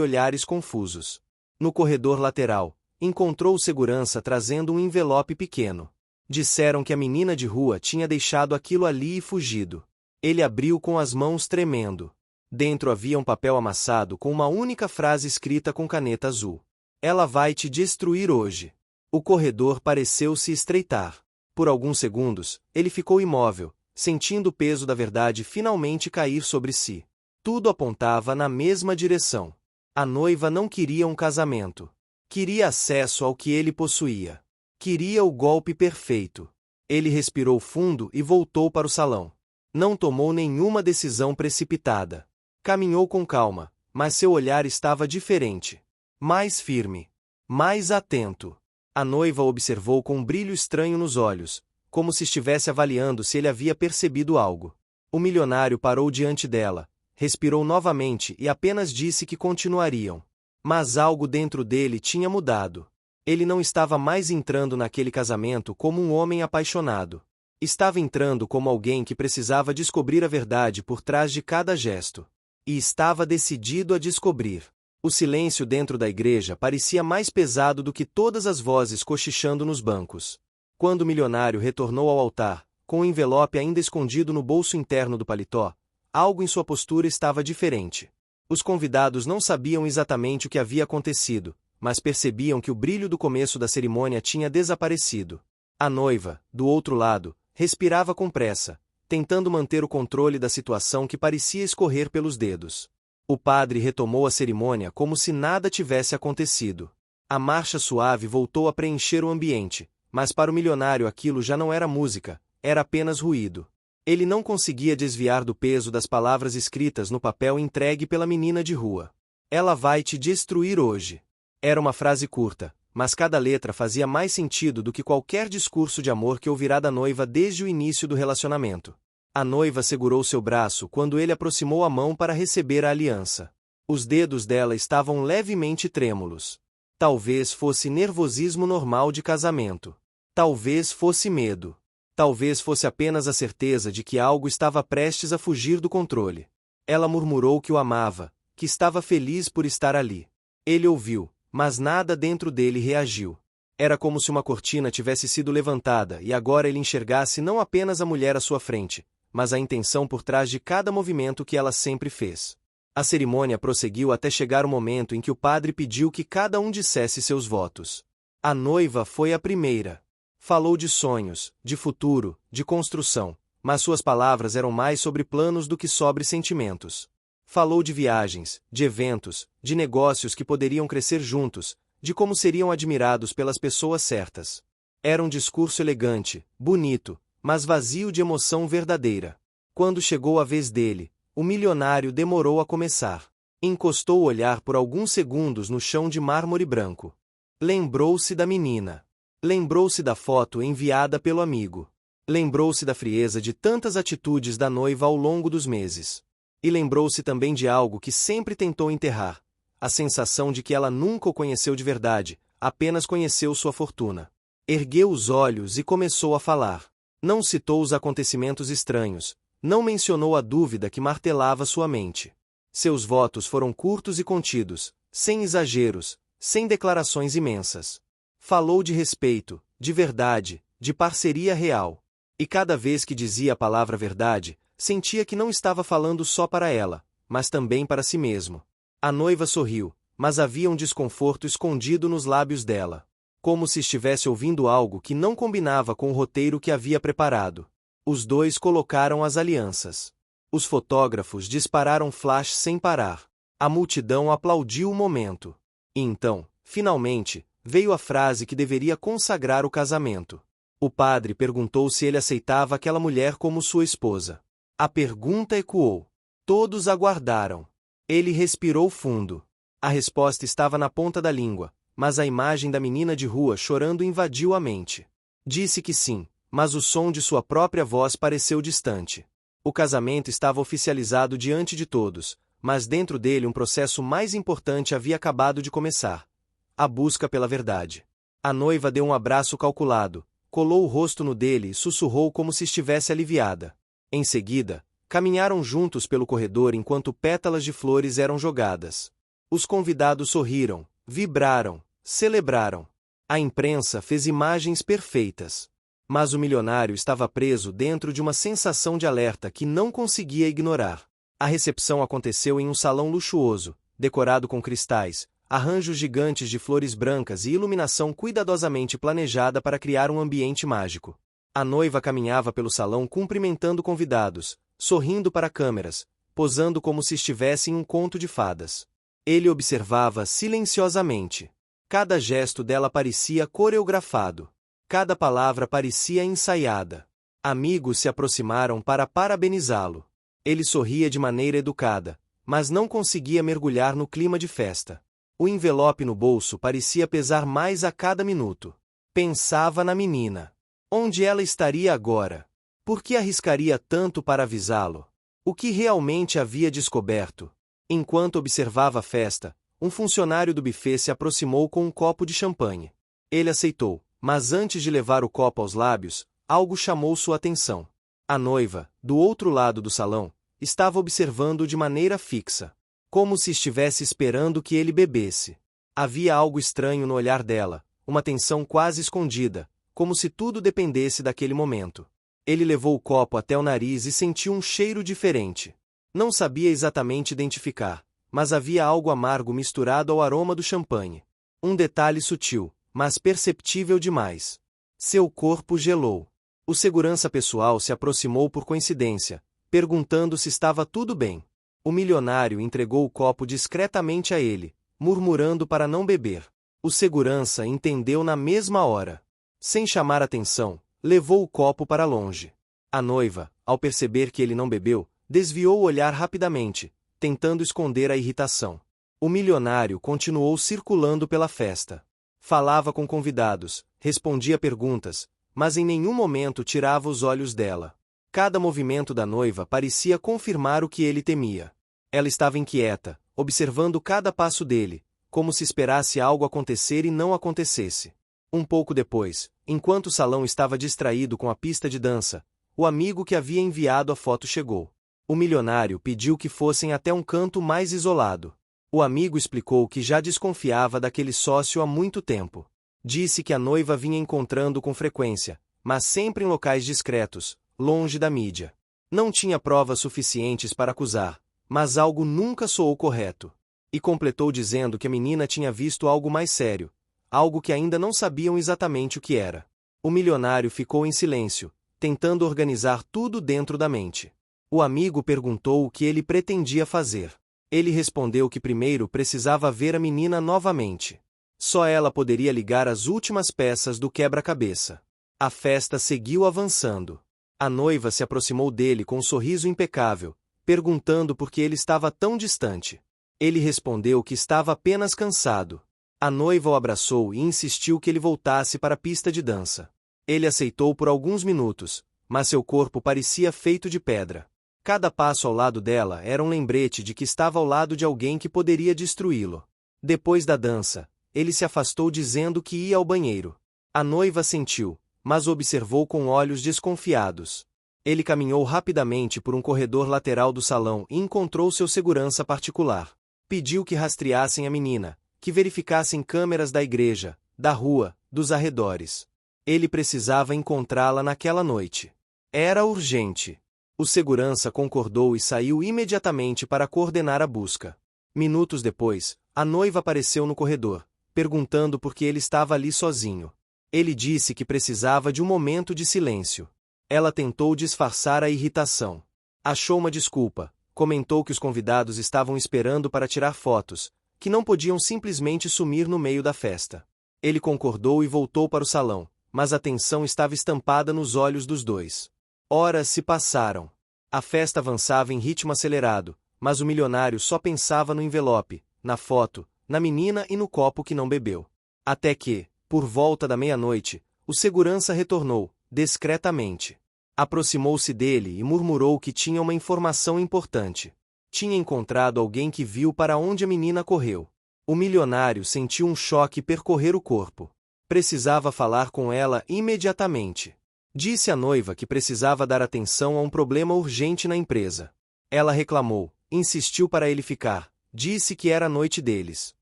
olhares confusos. No corredor lateral, encontrou o segurança trazendo um envelope pequeno. Disseram que a menina de rua tinha deixado aquilo ali e fugido. Ele abriu com as mãos tremendo. Dentro havia um papel amassado com uma única frase escrita com caneta azul. Ela vai te destruir hoje. O corredor pareceu se estreitar. Por alguns segundos, ele ficou imóvel, sentindo o peso da verdade finalmente cair sobre si. Tudo apontava na mesma direção. A noiva não queria um casamento. Queria acesso ao que ele possuía. Queria o golpe perfeito. Ele respirou fundo e voltou para o salão. Não tomou nenhuma decisão precipitada. Caminhou com calma, mas seu olhar estava diferente. Mais firme. Mais atento. A noiva observou com um brilho estranho nos olhos, como se estivesse avaliando se ele havia percebido algo. O milionário parou diante dela, respirou novamente e apenas disse que continuariam. Mas algo dentro dele tinha mudado. Ele não estava mais entrando naquele casamento como um homem apaixonado. Estava entrando como alguém que precisava descobrir a verdade por trás de cada gesto. E estava decidido a descobrir. O silêncio dentro da igreja parecia mais pesado do que todas as vozes cochichando nos bancos. Quando o milionário retornou ao altar, com o envelope ainda escondido no bolso interno do paletó, algo em sua postura estava diferente. Os convidados não sabiam exatamente o que havia acontecido, mas percebiam que o brilho do começo da cerimônia tinha desaparecido. A noiva, do outro lado, respirava com pressa, tentando manter o controle da situação que parecia escorrer pelos dedos. O padre retomou a cerimônia como se nada tivesse acontecido. A marcha suave voltou a preencher o ambiente, mas para o milionário aquilo já não era música, era apenas ruído. Ele não conseguia desviar do peso das palavras escritas no papel entregue pela menina de rua. Ela vai te destruir hoje. Era uma frase curta, mas cada letra fazia mais sentido do que qualquer discurso de amor que ouvirá da noiva desde o início do relacionamento. A noiva segurou seu braço quando ele aproximou a mão para receber a aliança. Os dedos dela estavam levemente trêmulos. Talvez fosse nervosismo normal de casamento. Talvez fosse medo. Talvez fosse apenas a certeza de que algo estava prestes a fugir do controle. Ela murmurou que o amava, que estava feliz por estar ali. Ele ouviu, mas nada dentro dele reagiu. Era como se uma cortina tivesse sido levantada e agora ele enxergasse não apenas a mulher à sua frente, mas a intenção por trás de cada movimento que ela sempre fez. A cerimônia prosseguiu até chegar o momento em que o padre pediu que cada um dissesse seus votos. A noiva foi a primeira. Falou de sonhos, de futuro, de construção, mas suas palavras eram mais sobre planos do que sobre sentimentos. Falou de viagens, de eventos, de negócios que poderiam crescer juntos, de como seriam admirados pelas pessoas certas. Era um discurso elegante, bonito, mas vazio de emoção verdadeira. Quando chegou a vez dele, o milionário demorou a começar. Encostou o olhar por alguns segundos no chão de mármore branco. Lembrou-se da menina. Lembrou-se da foto enviada pelo amigo. Lembrou-se da frieza de tantas atitudes da noiva ao longo dos meses. E lembrou-se também de algo que sempre tentou enterrar: a sensação de que ela nunca o conheceu de verdade, apenas conheceu sua fortuna. Ergueu os olhos e começou a falar. Não citou os acontecimentos estranhos, não mencionou a dúvida que martelava sua mente. Seus votos foram curtos e contidos, sem exageros, sem declarações imensas. Falou de respeito, de verdade, de parceria real. E cada vez que dizia a palavra verdade, sentia que não estava falando só para ela, mas também para si mesmo. A noiva sorriu, mas havia um desconforto escondido nos lábios dela. Como se estivesse ouvindo algo que não combinava com o roteiro que havia preparado. Os dois colocaram as alianças. Os fotógrafos dispararam flash sem parar. A multidão aplaudiu o momento. E então, finalmente, veio a frase que deveria consagrar o casamento. O padre perguntou se ele aceitava aquela mulher como sua esposa. A pergunta ecoou. Todos aguardaram. Ele respirou fundo. A resposta estava na ponta da língua, mas a imagem da menina de rua chorando invadiu a mente. Disse que sim, mas o som de sua própria voz pareceu distante. O casamento estava oficializado diante de todos, mas dentro dele um processo mais importante havia acabado de começar: a busca pela verdade. A noiva deu um abraço calculado, colou o rosto no dele e sussurrou como se estivesse aliviada. Em seguida, caminharam juntos pelo corredor enquanto pétalas de flores eram jogadas. Os convidados sorriram, vibraram, celebraram. A imprensa fez imagens perfeitas. Mas o milionário estava preso dentro de uma sensação de alerta que não conseguia ignorar. A recepção aconteceu em um salão luxuoso, decorado com cristais, arranjos gigantes de flores brancas e iluminação cuidadosamente planejada para criar um ambiente mágico. A noiva caminhava pelo salão cumprimentando convidados, sorrindo para câmeras, posando como se estivesse em um conto de fadas. Ele observava silenciosamente. Cada gesto dela parecia coreografado. Cada palavra parecia ensaiada. Amigos se aproximaram para parabenizá-lo. Ele sorria de maneira educada, mas não conseguia mergulhar no clima de festa. O envelope no bolso parecia pesar mais a cada minuto. Pensava na menina. Onde ela estaria agora? Por que arriscaria tanto para avisá-lo? O que realmente havia descoberto? Enquanto observava a festa, um funcionário do buffet se aproximou com um copo de champanhe. Ele aceitou, mas antes de levar o copo aos lábios, algo chamou sua atenção. A noiva, do outro lado do salão, estava observando-o de maneira fixa, como se estivesse esperando que ele bebesse. Havia algo estranho no olhar dela, uma tensão quase escondida, como se tudo dependesse daquele momento. Ele levou o copo até o nariz e sentiu um cheiro diferente. Não sabia exatamente identificar, mas havia algo amargo misturado ao aroma do champanhe. Um detalhe sutil, mas perceptível demais. Seu corpo gelou. O segurança pessoal se aproximou por coincidência, perguntando se estava tudo bem. O milionário entregou o copo discretamente a ele, murmurando para não beber. O segurança entendeu na mesma hora. Sem chamar atenção, levou o copo para longe. A noiva, ao perceber que ele não bebeu, desviou o olhar rapidamente, tentando esconder a irritação. O milionário continuou circulando pela festa. Falava com convidados, respondia perguntas, mas em nenhum momento tirava os olhos dela. Cada movimento da noiva parecia confirmar o que ele temia. Ela estava inquieta, observando cada passo dele, como se esperasse algo acontecer e não acontecesse. Um pouco depois, enquanto o salão estava distraído com a pista de dança, o amigo que havia enviado a foto chegou. O milionário pediu que fossem até um canto mais isolado. O amigo explicou que já desconfiava daquele sócio há muito tempo. Disse que a noiva vinha encontrando com frequência, mas sempre em locais discretos, longe da mídia. Não tinha provas suficientes para acusar, mas algo nunca soou correto. E completou dizendo que a menina tinha visto algo mais sério, algo que ainda não sabiam exatamente o que era. O milionário ficou em silêncio, tentando organizar tudo dentro da mente. O amigo perguntou o que ele pretendia fazer. Ele respondeu que primeiro precisava ver a menina novamente. Só ela poderia ligar as últimas peças do quebra-cabeça. A festa seguiu avançando. A noiva se aproximou dele com um sorriso impecável, perguntando por que ele estava tão distante. Ele respondeu que estava apenas cansado. A noiva o abraçou e insistiu que ele voltasse para a pista de dança. Ele aceitou por alguns minutos, mas seu corpo parecia feito de pedra. Cada passo ao lado dela era um lembrete de que estava ao lado de alguém que poderia destruí-lo. Depois da dança, ele se afastou dizendo que ia ao banheiro. A noiva sentiu, mas o observou com olhos desconfiados. Ele caminhou rapidamente por um corredor lateral do salão e encontrou seu segurança particular. Pediu que rastreassem a menina, que verificassem câmeras da igreja, da rua, dos arredores. Ele precisava encontrá-la naquela noite. Era urgente. O segurança concordou e saiu imediatamente para coordenar a busca. Minutos depois, a noiva apareceu no corredor, perguntando por que ele estava ali sozinho. Ele disse que precisava de um momento de silêncio. Ela tentou disfarçar a irritação. Achou uma desculpa, comentou que os convidados estavam esperando para tirar fotos, que não podiam simplesmente sumir no meio da festa. Ele concordou e voltou para o salão, mas a tensão estava estampada nos olhos dos dois. Horas se passaram. A festa avançava em ritmo acelerado, mas o milionário só pensava no envelope, na foto, na menina e no copo que não bebeu. Até que, por volta da meia-noite, o segurança retornou, discretamente. Aproximou-se dele e murmurou que tinha uma informação importante. Tinha encontrado alguém que viu para onde a menina correu. O milionário sentiu um choque percorrer o corpo. Precisava falar com ela imediatamente. Disse à noiva que precisava dar atenção a um problema urgente na empresa. Ela reclamou, insistiu para ele ficar, disse que era a noite deles.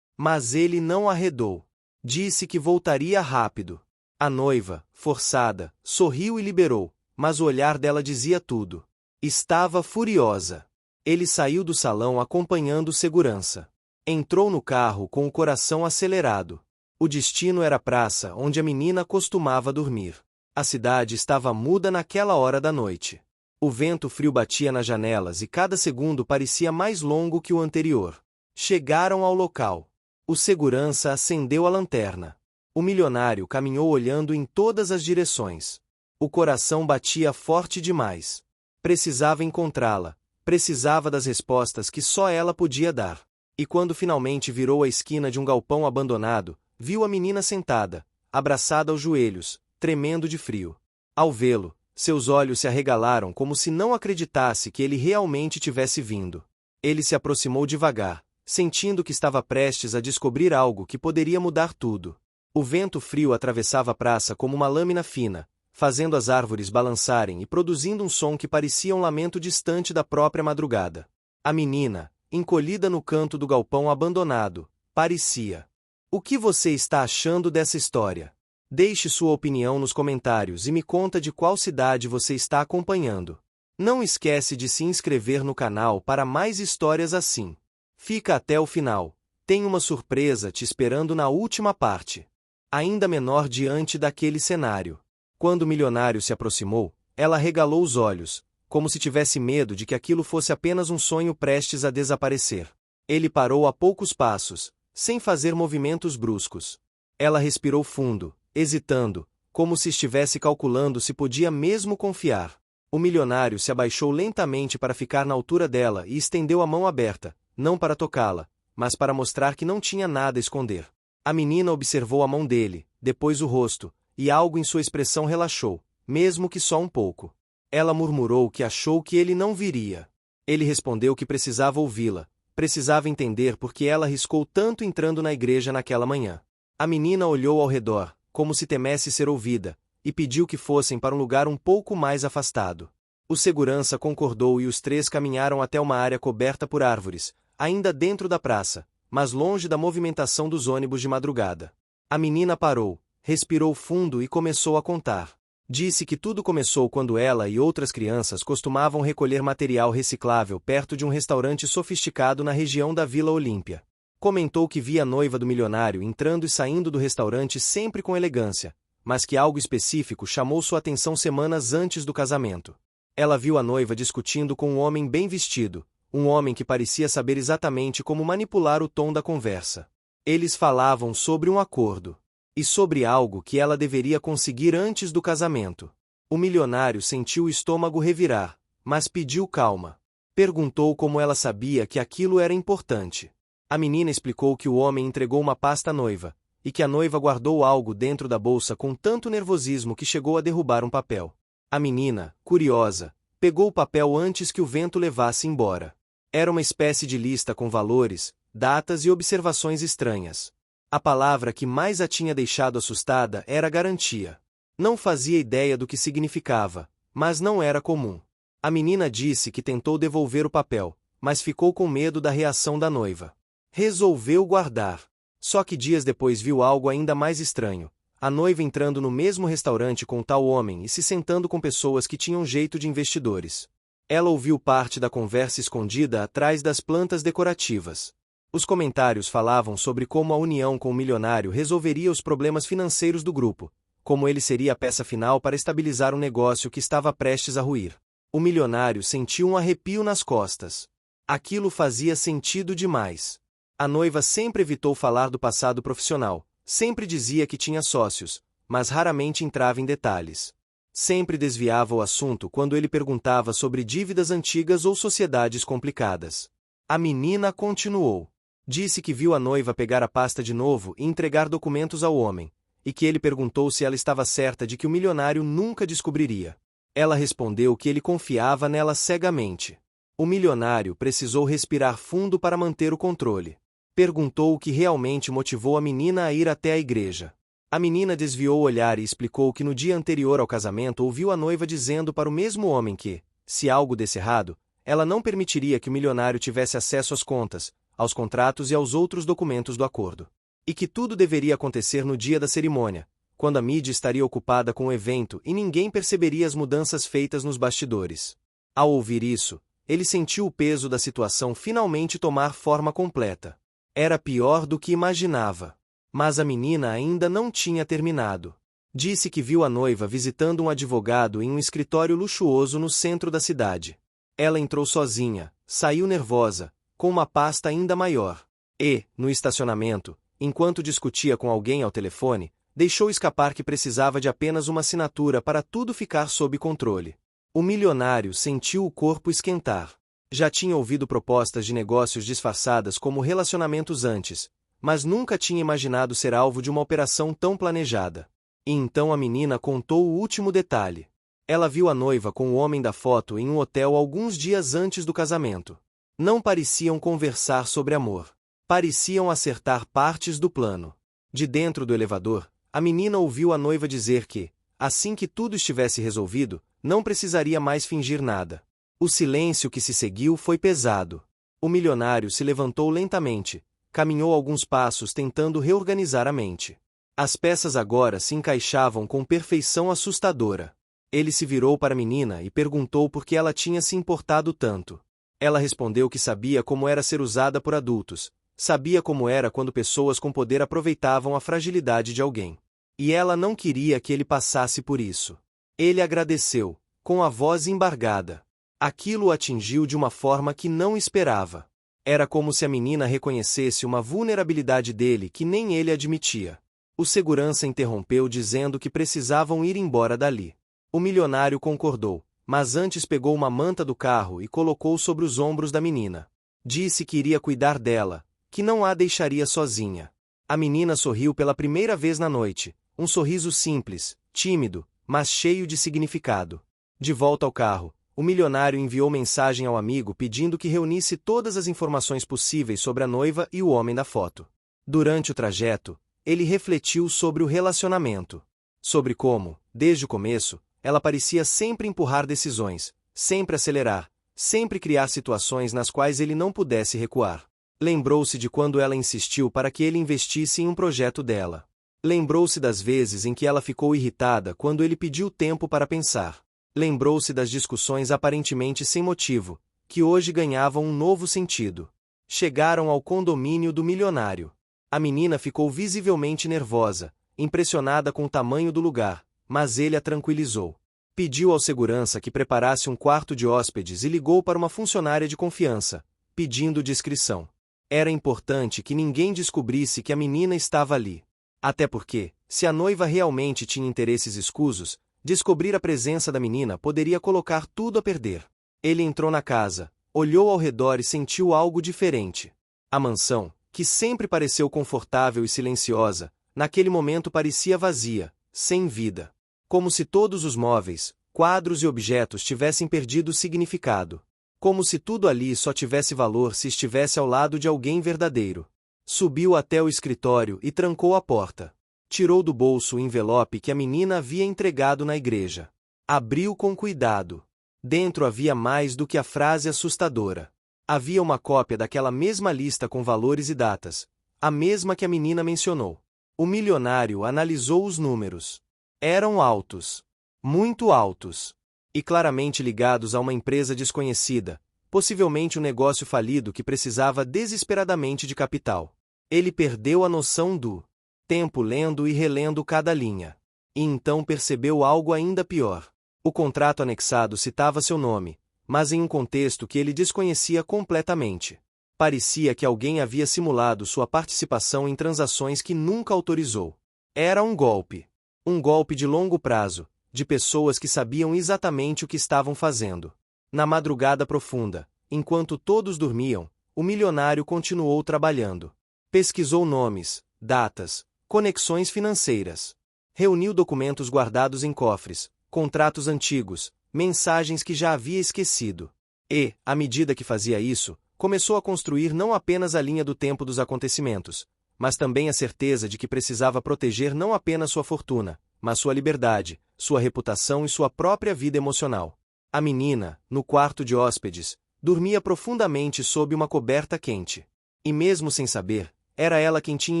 Mas ele não arredou. Disse que voltaria rápido. A noiva, forçada, sorriu e liberou, mas o olhar dela dizia tudo. Estava furiosa. Ele saiu do salão acompanhando o segurança. Entrou no carro com o coração acelerado. O destino era a praça onde a menina costumava dormir. A cidade estava muda naquela hora da noite. O vento frio batia nas janelas e cada segundo parecia mais longo que o anterior. Chegaram ao local. O segurança acendeu a lanterna. O milionário caminhou olhando em todas as direções. O coração batia forte demais. Precisava encontrá-la. Precisava das respostas que só ela podia dar. E quando finalmente virou a esquina de um galpão abandonado, viu a menina sentada, abraçada aos joelhos, tremendo de frio. Ao vê-lo, seus olhos se arregalaram como se não acreditasse que ele realmente tivesse vindo. Ele se aproximou devagar, sentindo que estava prestes a descobrir algo que poderia mudar tudo. O vento frio atravessava a praça como uma lâmina fina, fazendo as árvores balançarem e produzindo um som que parecia um lamento distante da própria madrugada. A menina, encolhida no canto do galpão abandonado, parecia. O que você está achando dessa história? Deixe sua opinião nos comentários e me conta de qual cidade você está acompanhando. Não esquece de se inscrever no canal para mais histórias assim. Fica até o final. Tem uma surpresa te esperando na última parte. Ainda menor diante daquele cenário. Quando o milionário se aproximou, ela regalou os olhos, como se tivesse medo de que aquilo fosse apenas um sonho prestes a desaparecer. Ele parou a poucos passos, sem fazer movimentos bruscos. Ela respirou fundo, hesitando, como se estivesse calculando se podia mesmo confiar. O milionário se abaixou lentamente para ficar na altura dela e estendeu a mão aberta, não para tocá-la, mas para mostrar que não tinha nada a esconder. A menina observou a mão dele, depois o rosto, e algo em sua expressão relaxou, mesmo que só um pouco. Ela murmurou que achou que ele não viria. Ele respondeu que precisava ouvi-la, precisava entender por que ela arriscou tanto entrando na igreja naquela manhã. A menina olhou ao redor, como se temesse ser ouvida, e pediu que fossem para um lugar um pouco mais afastado. O segurança concordou e os três caminharam até uma área coberta por árvores, ainda dentro da praça, mas longe da movimentação dos ônibus de madrugada. A menina parou, respirou fundo e começou a contar. Disse que tudo começou quando ela e outras crianças costumavam recolher material reciclável perto de um restaurante sofisticado na região da Vila Olímpia. Comentou que via a noiva do milionário entrando e saindo do restaurante sempre com elegância, mas que algo específico chamou sua atenção semanas antes do casamento. Ela viu a noiva discutindo com um homem bem vestido, um homem que parecia saber exatamente como manipular o tom da conversa. Eles falavam sobre um acordo. E sobre algo que ela deveria conseguir antes do casamento. O milionário sentiu o estômago revirar, mas pediu calma. Perguntou como ela sabia que aquilo era importante. A menina explicou que o homem entregou uma pasta à noiva, e que a noiva guardou algo dentro da bolsa com tanto nervosismo que chegou a derrubar um papel. A menina, curiosa, pegou o papel antes que o vento levasse embora. Era uma espécie de lista com valores, datas e observações estranhas. A palavra que mais a tinha deixado assustada era garantia. Não fazia ideia do que significava, mas não era comum. A menina disse que tentou devolver o papel, mas ficou com medo da reação da noiva. Resolveu guardar. Só que dias depois viu algo ainda mais estranho. A noiva entrando no mesmo restaurante com tal homem e se sentando com pessoas que tinham jeito de investidores. Ela ouviu parte da conversa escondida atrás das plantas decorativas. Os comentários falavam sobre como a união com o milionário resolveria os problemas financeiros do grupo, como ele seria a peça final para estabilizar um negócio que estava prestes a ruir. O milionário sentiu um arrepio nas costas. Aquilo fazia sentido demais. A noiva sempre evitou falar do passado profissional, sempre dizia que tinha sócios, mas raramente entrava em detalhes. Sempre desviava o assunto quando ele perguntava sobre dívidas antigas ou sociedades complicadas. A menina continuou. Disse que viu a noiva pegar a pasta de novo e entregar documentos ao homem, e que ele perguntou se ela estava certa de que o milionário nunca descobriria. Ela respondeu que ele confiava nela cegamente. O milionário precisou respirar fundo para manter o controle. Perguntou o que realmente motivou a menina a ir até a igreja. A menina desviou o olhar e explicou que no dia anterior ao casamento ouviu a noiva dizendo para o mesmo homem que, se algo desse errado, ela não permitiria que o milionário tivesse acesso às contas, aos contratos e aos outros documentos do acordo. E que tudo deveria acontecer no dia da cerimônia, quando a mídia estaria ocupada com o evento e ninguém perceberia as mudanças feitas nos bastidores. Ao ouvir isso, ele sentiu o peso da situação finalmente tomar forma completa. Era pior do que imaginava. Mas a menina ainda não tinha terminado. Disse que viu a noiva visitando um advogado em um escritório luxuoso no centro da cidade. Ela entrou sozinha, saiu nervosa, com uma pasta ainda maior. E, no estacionamento, enquanto discutia com alguém ao telefone, deixou escapar que precisava de apenas uma assinatura para tudo ficar sob controle. O milionário sentiu o corpo esquentar. Já tinha ouvido propostas de negócios disfarçadas como relacionamentos antes, mas nunca tinha imaginado ser alvo de uma operação tão planejada. E então a menina contou o último detalhe. Ela viu a noiva com o homem da foto em um hotel alguns dias antes do casamento. Não pareciam conversar sobre amor. Pareciam acertar partes do plano. De dentro do elevador, a menina ouviu a noiva dizer que, assim que tudo estivesse resolvido, não precisaria mais fingir nada. O silêncio que se seguiu foi pesado. O milionário se levantou lentamente, caminhou alguns passos tentando reorganizar a mente. As peças agora se encaixavam com perfeição assustadora. Ele se virou para a menina e perguntou por que ela tinha se importado tanto. Ela respondeu que sabia como era ser usada por adultos, sabia como era quando pessoas com poder aproveitavam a fragilidade de alguém. E ela não queria que ele passasse por isso. Ele agradeceu, com a voz embargada. Aquilo o atingiu de uma forma que não esperava. Era como se a menina reconhecesse uma vulnerabilidade dele que nem ele admitia. O segurança interrompeu dizendo que precisavam ir embora dali. O milionário concordou, mas antes pegou uma manta do carro e colocou sobre os ombros da menina. Disse que iria cuidar dela, que não a deixaria sozinha. A menina sorriu pela primeira vez na noite, um sorriso simples, tímido, mas cheio de significado. De volta ao carro, o milionário enviou mensagem ao amigo pedindo que reunisse todas as informações possíveis sobre a noiva e o homem da foto. Durante o trajeto, ele refletiu sobre o relacionamento. Sobre como, desde o começo, ela parecia sempre empurrar decisões, sempre acelerar, sempre criar situações nas quais ele não pudesse recuar. Lembrou-se de quando ela insistiu para que ele investisse em um projeto dela. Lembrou-se das vezes em que ela ficou irritada quando ele pediu tempo para pensar. Lembrou-se das discussões aparentemente sem motivo, que hoje ganhavam um novo sentido. Chegaram ao condomínio do milionário. A menina ficou visivelmente nervosa, impressionada com o tamanho do lugar, mas ele a tranquilizou. Pediu ao segurança que preparasse um quarto de hóspedes e ligou para uma funcionária de confiança, pedindo discrição. Era importante que ninguém descobrisse que a menina estava ali. Até porque, se a noiva realmente tinha interesses escusos, descobrir a presença da menina poderia colocar tudo a perder. Ele entrou na casa, olhou ao redor e sentiu algo diferente. A mansão, que sempre pareceu confortável e silenciosa, naquele momento parecia vazia, sem vida. Como se todos os móveis, quadros e objetos tivessem perdido significado. Como se tudo ali só tivesse valor se estivesse ao lado de alguém verdadeiro. Subiu até o escritório e trancou a porta. Tirou do bolso o envelope que a menina havia entregado na igreja. Abriu com cuidado. Dentro havia mais do que a frase assustadora. Havia uma cópia daquela mesma lista com valores e datas, a mesma que a menina mencionou. O milionário analisou os números. Eram altos. Muito altos. E claramente ligados a uma empresa desconhecida, possivelmente um negócio falido que precisava desesperadamente de capital. Ele perdeu a noção do tempo lendo e relendo cada linha. E então percebeu algo ainda pior. O contrato anexado citava seu nome, mas em um contexto que ele desconhecia completamente. Parecia que alguém havia simulado sua participação em transações que nunca autorizou. Era um golpe. Um golpe de longo prazo, de pessoas que sabiam exatamente o que estavam fazendo. Na madrugada profunda, enquanto todos dormiam, o milionário continuou trabalhando. Pesquisou nomes, datas, conexões financeiras. Reuniu documentos guardados em cofres, contratos antigos, mensagens que já havia esquecido. E, à medida que fazia isso, começou a construir não apenas a linha do tempo dos acontecimentos, mas também a certeza de que precisava proteger não apenas sua fortuna, mas sua liberdade, sua reputação e sua própria vida emocional. A menina, no quarto de hóspedes, dormia profundamente sob uma coberta quente. E mesmo sem saber, era ela quem tinha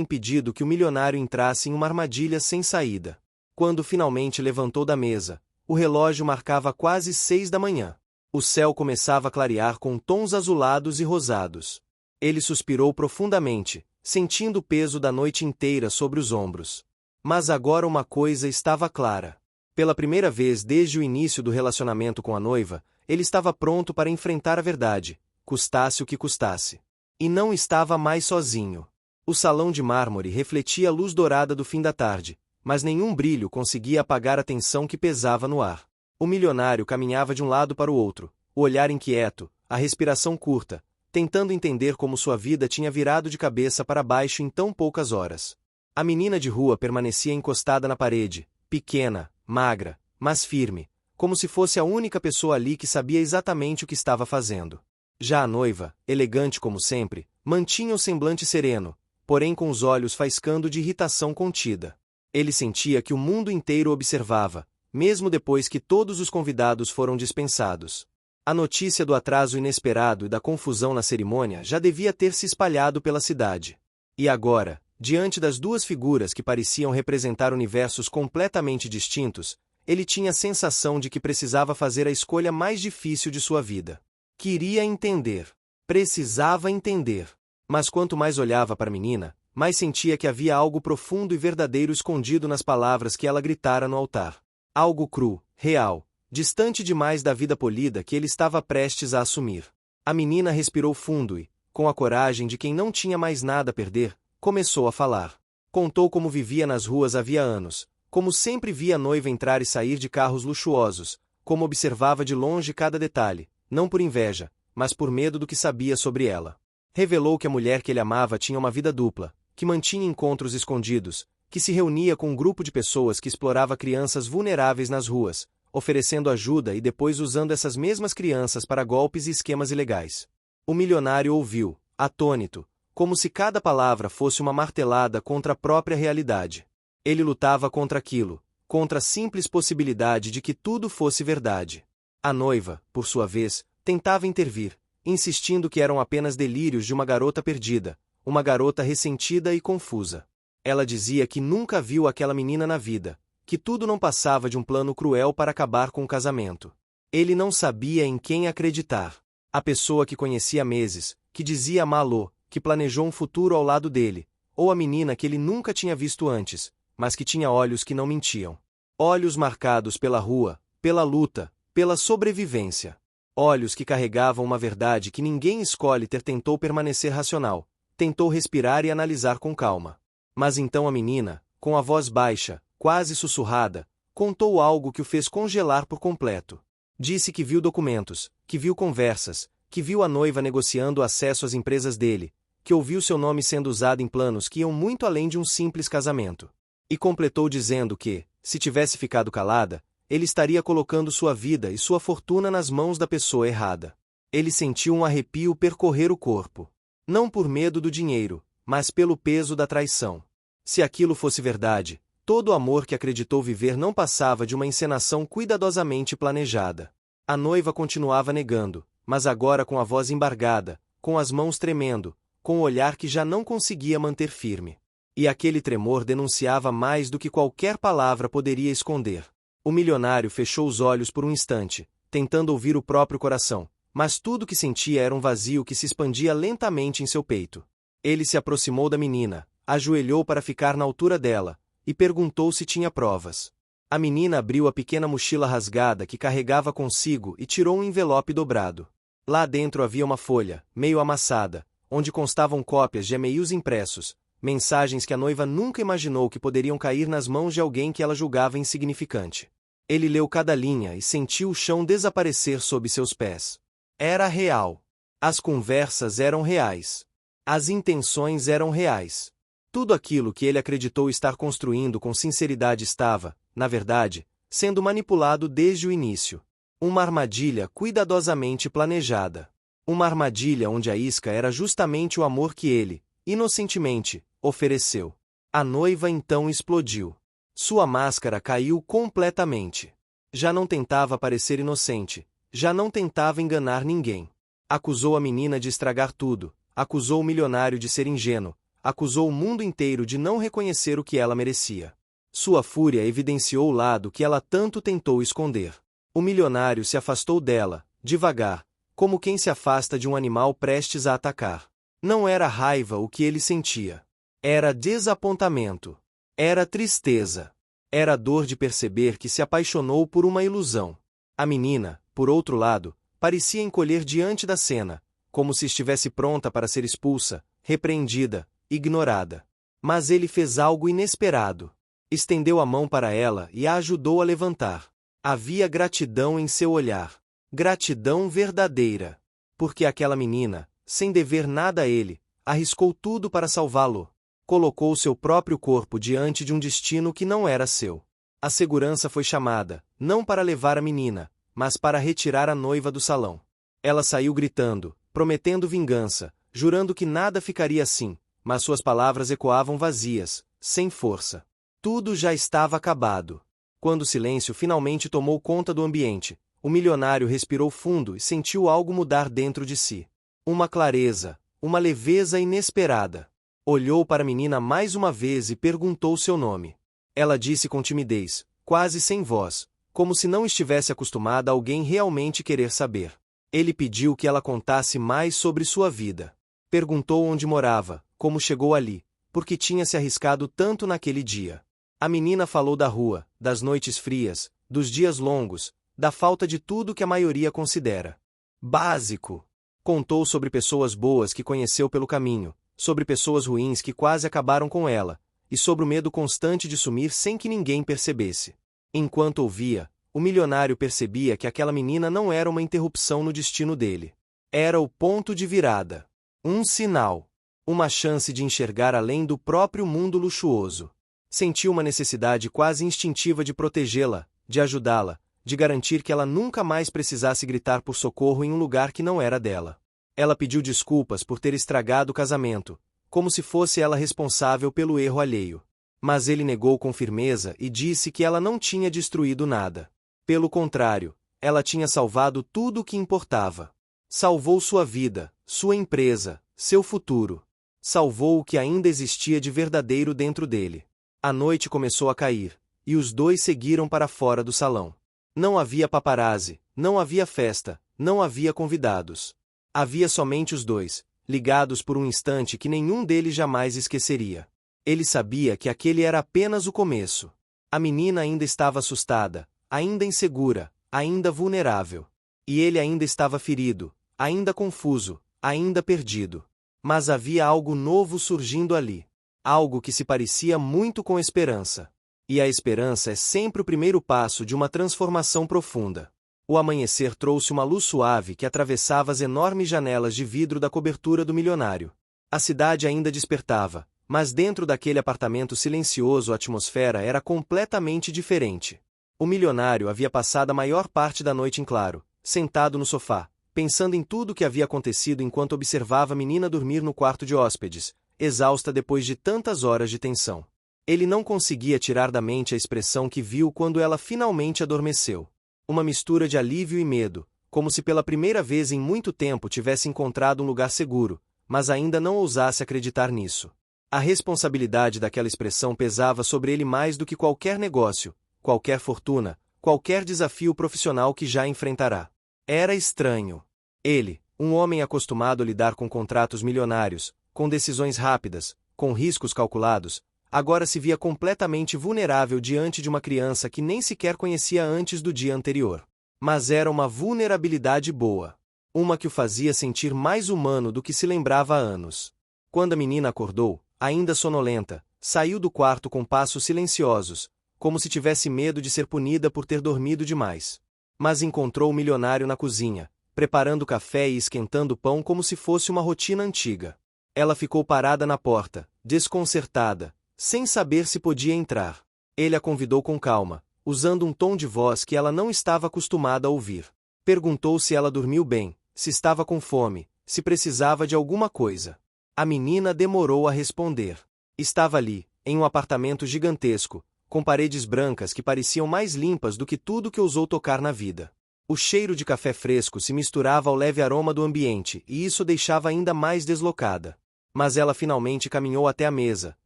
impedido que o milionário entrasse em uma armadilha sem saída. Quando finalmente levantou da mesa, o relógio marcava quase 6 da manhã. O céu começava a clarear com tons azulados e rosados. Ele suspirou profundamente, sentindo o peso da noite inteira sobre os ombros. Mas agora uma coisa estava clara. Pela primeira vez desde o início do relacionamento com a noiva, ele estava pronto para enfrentar a verdade, custasse o que custasse. E não estava mais sozinho. O salão de mármore refletia a luz dourada do fim da tarde, mas nenhum brilho conseguia apagar a tensão que pesava no ar. O milionário caminhava de um lado para o outro, o olhar inquieto, a respiração curta, tentando entender como sua vida tinha virado de cabeça para baixo em tão poucas horas. A menina de rua permanecia encostada na parede, pequena, magra, mas firme, como se fosse a única pessoa ali que sabia exatamente o que estava fazendo. Já a noiva, elegante como sempre, mantinha o semblante sereno, porém com os olhos faiscando de irritação contida. Ele sentia que o mundo inteiro observava, mesmo depois que todos os convidados foram dispensados. A notícia do atraso inesperado e da confusão na cerimônia já devia ter se espalhado pela cidade. E agora, diante das duas figuras que pareciam representar universos completamente distintos, ele tinha a sensação de que precisava fazer a escolha mais difícil de sua vida. Queria entender. Precisava entender. Mas quanto mais olhava para a menina, mais sentia que havia algo profundo e verdadeiro escondido nas palavras que ela gritara no altar. Algo cru, real, distante demais da vida polida que ele estava prestes a assumir. A menina respirou fundo e, com a coragem de quem não tinha mais nada a perder, começou a falar. Contou como vivia nas ruas havia anos, como sempre via a noiva entrar e sair de carros luxuosos, como observava de longe cada detalhe, não por inveja, mas por medo do que sabia sobre ela. Revelou que a mulher que ele amava tinha uma vida dupla, que mantinha encontros escondidos, que se reunia com um grupo de pessoas que explorava crianças vulneráveis nas ruas, oferecendo ajuda e depois usando essas mesmas crianças para golpes e esquemas ilegais. O milionário ouviu, atônito, como se cada palavra fosse uma martelada contra a própria realidade. Ele lutava contra aquilo, contra a simples possibilidade de que tudo fosse verdade. A noiva, por sua vez, tentava intervir, insistindo que eram apenas delírios de uma garota perdida, uma garota ressentida e confusa. Ela dizia que nunca viu aquela menina na vida, que tudo não passava de um plano cruel para acabar com o casamento. Ele não sabia em quem acreditar. A pessoa que conhecia há meses, que dizia amá-lo, que planejou um futuro ao lado dele, ou a menina que ele nunca tinha visto antes, mas que tinha olhos que não mentiam. Olhos marcados pela rua, pela luta, pela sobrevivência. Olhos que carregavam uma verdade que ninguém escolhe ter. Tentou permanecer racional, tentou respirar e analisar com calma. Mas então a menina, com a voz baixa, quase sussurrada, contou algo que o fez congelar por completo. Disse que viu documentos, que viu conversas, que viu a noiva negociando acesso às empresas dele, que ouviu seu nome sendo usado em planos que iam muito além de um simples casamento. E completou dizendo que, se tivesse ficado calada, ele estaria colocando sua vida e sua fortuna nas mãos da pessoa errada. Ele sentiu um arrepio percorrer o corpo. Não por medo do dinheiro, mas pelo peso da traição. Se aquilo fosse verdade, todo o amor que acreditou viver não passava de uma encenação cuidadosamente planejada. A noiva continuava negando, mas agora com a voz embargada, com as mãos tremendo, com o olhar que já não conseguia manter firme. E aquele tremor denunciava mais do que qualquer palavra poderia esconder. O milionário fechou os olhos por um instante, tentando ouvir o próprio coração, mas tudo que sentia era um vazio que se expandia lentamente em seu peito. Ele se aproximou da menina, ajoelhou para ficar na altura dela, e perguntou se tinha provas. A menina abriu a pequena mochila rasgada que carregava consigo e tirou um envelope dobrado. Lá dentro havia uma folha, meio amassada, onde constavam cópias de e-mails impressos, mensagens que a noiva nunca imaginou que poderiam cair nas mãos de alguém que ela julgava insignificante. Ele leu cada linha e sentiu o chão desaparecer sob seus pés. Era real. As conversas eram reais. As intenções eram reais. Tudo aquilo que ele acreditou estar construindo com sinceridade estava, na verdade, sendo manipulado desde o início. Uma armadilha cuidadosamente planejada. Uma armadilha onde a isca era justamente o amor que ele, inocentemente, ofereceu. A noiva então explodiu. Sua máscara caiu completamente. Já não tentava parecer inocente, já não tentava enganar ninguém. Acusou a menina de estragar tudo, acusou o milionário de ser ingênuo, acusou o mundo inteiro de não reconhecer o que ela merecia. Sua fúria evidenciou o lado que ela tanto tentou esconder. O milionário se afastou dela, devagar, como quem se afasta de um animal prestes a atacar. Não era raiva o que ele sentia. Era desapontamento. Era tristeza. Era a dor de perceber que se apaixonou por uma ilusão. A menina, por outro lado, parecia encolher diante da cena, como se estivesse pronta para ser expulsa, repreendida, ignorada. Mas ele fez algo inesperado. Estendeu a mão para ela e a ajudou a levantar. Havia gratidão em seu olhar. Gratidão verdadeira. Porque aquela menina, sem dever nada a ele, arriscou tudo para salvá-lo. Colocou seu próprio corpo diante de um destino que não era seu. A segurança foi chamada, não para levar a menina, mas para retirar a noiva do salão. Ela saiu gritando, prometendo vingança, jurando que nada ficaria assim, mas suas palavras ecoavam vazias, sem força. Tudo já estava acabado. Quando o silêncio finalmente tomou conta do ambiente, o milionário respirou fundo e sentiu algo mudar dentro de si. Uma clareza, uma leveza inesperada. Olhou para a menina mais uma vez e perguntou seu nome. Ela disse com timidez, quase sem voz, como se não estivesse acostumada a alguém realmente querer saber. Ele pediu que ela contasse mais sobre sua vida. Perguntou onde morava, como chegou ali, por que tinha se arriscado tanto naquele dia. A menina falou da rua, das noites frias, dos dias longos, da falta de tudo que a maioria considera básico. Contou sobre pessoas boas que conheceu pelo caminho, sobre pessoas ruins que quase acabaram com ela, e sobre o medo constante de sumir sem que ninguém percebesse. Enquanto ouvia, o milionário percebia que aquela menina não era uma interrupção no destino dele. Era o ponto de virada. Um sinal. Uma chance de enxergar além do próprio mundo luxuoso. Sentiu uma necessidade quase instintiva de protegê-la, de ajudá-la, de garantir que ela nunca mais precisasse gritar por socorro em um lugar que não era dela. Ela pediu desculpas por ter estragado o casamento, como se fosse ela responsável pelo erro alheio. Mas ele negou com firmeza e disse que ela não tinha destruído nada. Pelo contrário, ela tinha salvado tudo o que importava. Salvou sua vida, sua empresa, seu futuro. Salvou o que ainda existia de verdadeiro dentro dele. A noite começou a cair, e os dois seguiram para fora do salão. Não havia paparazzi, não havia festa, não havia convidados. Havia somente os dois, ligados por um instante que nenhum deles jamais esqueceria. Ele sabia que aquele era apenas o começo. A menina ainda estava assustada, ainda insegura, ainda vulnerável. E ele ainda estava ferido, ainda confuso, ainda perdido. Mas havia algo novo surgindo ali. Algo que se parecia muito com esperança. E a esperança é sempre o primeiro passo de uma transformação profunda. O amanhecer trouxe uma luz suave que atravessava as enormes janelas de vidro da cobertura do milionário. A cidade ainda despertava, mas dentro daquele apartamento silencioso a atmosfera era completamente diferente. O milionário havia passado a maior parte da noite em claro, sentado no sofá, pensando em tudo o que havia acontecido enquanto observava a menina dormir no quarto de hóspedes, exausta depois de tantas horas de tensão. Ele não conseguia tirar da mente a expressão que viu quando ela finalmente adormeceu. Uma mistura de alívio e medo, como se pela primeira vez em muito tempo tivesse encontrado um lugar seguro, mas ainda não ousasse acreditar nisso. A responsabilidade daquela expressão pesava sobre ele mais do que qualquer negócio, qualquer fortuna, qualquer desafio profissional que já enfrentará. Era estranho. Ele, um homem acostumado a lidar com contratos milionários, com decisões rápidas, com riscos calculados, agora se via completamente vulnerável diante de uma criança que nem sequer conhecia antes do dia anterior. Mas era uma vulnerabilidade boa. Uma que o fazia sentir mais humano do que se lembrava há anos. Quando a menina acordou, ainda sonolenta, saiu do quarto com passos silenciosos, como se tivesse medo de ser punida por ter dormido demais. Mas encontrou o milionário na cozinha, preparando café e esquentando pão como se fosse uma rotina antiga. Ela ficou parada na porta, desconcertada, sem saber se podia entrar. Ele a convidou com calma, usando um tom de voz que ela não estava acostumada a ouvir. Perguntou se ela dormiu bem, se estava com fome, se precisava de alguma coisa. A menina demorou a responder. Estava ali, em um apartamento gigantesco, com paredes brancas que pareciam mais limpas do que tudo que ousou tocar na vida. O cheiro de café fresco se misturava ao leve aroma do ambiente e isso deixava ainda mais deslocada. Mas ela finalmente caminhou até a mesa,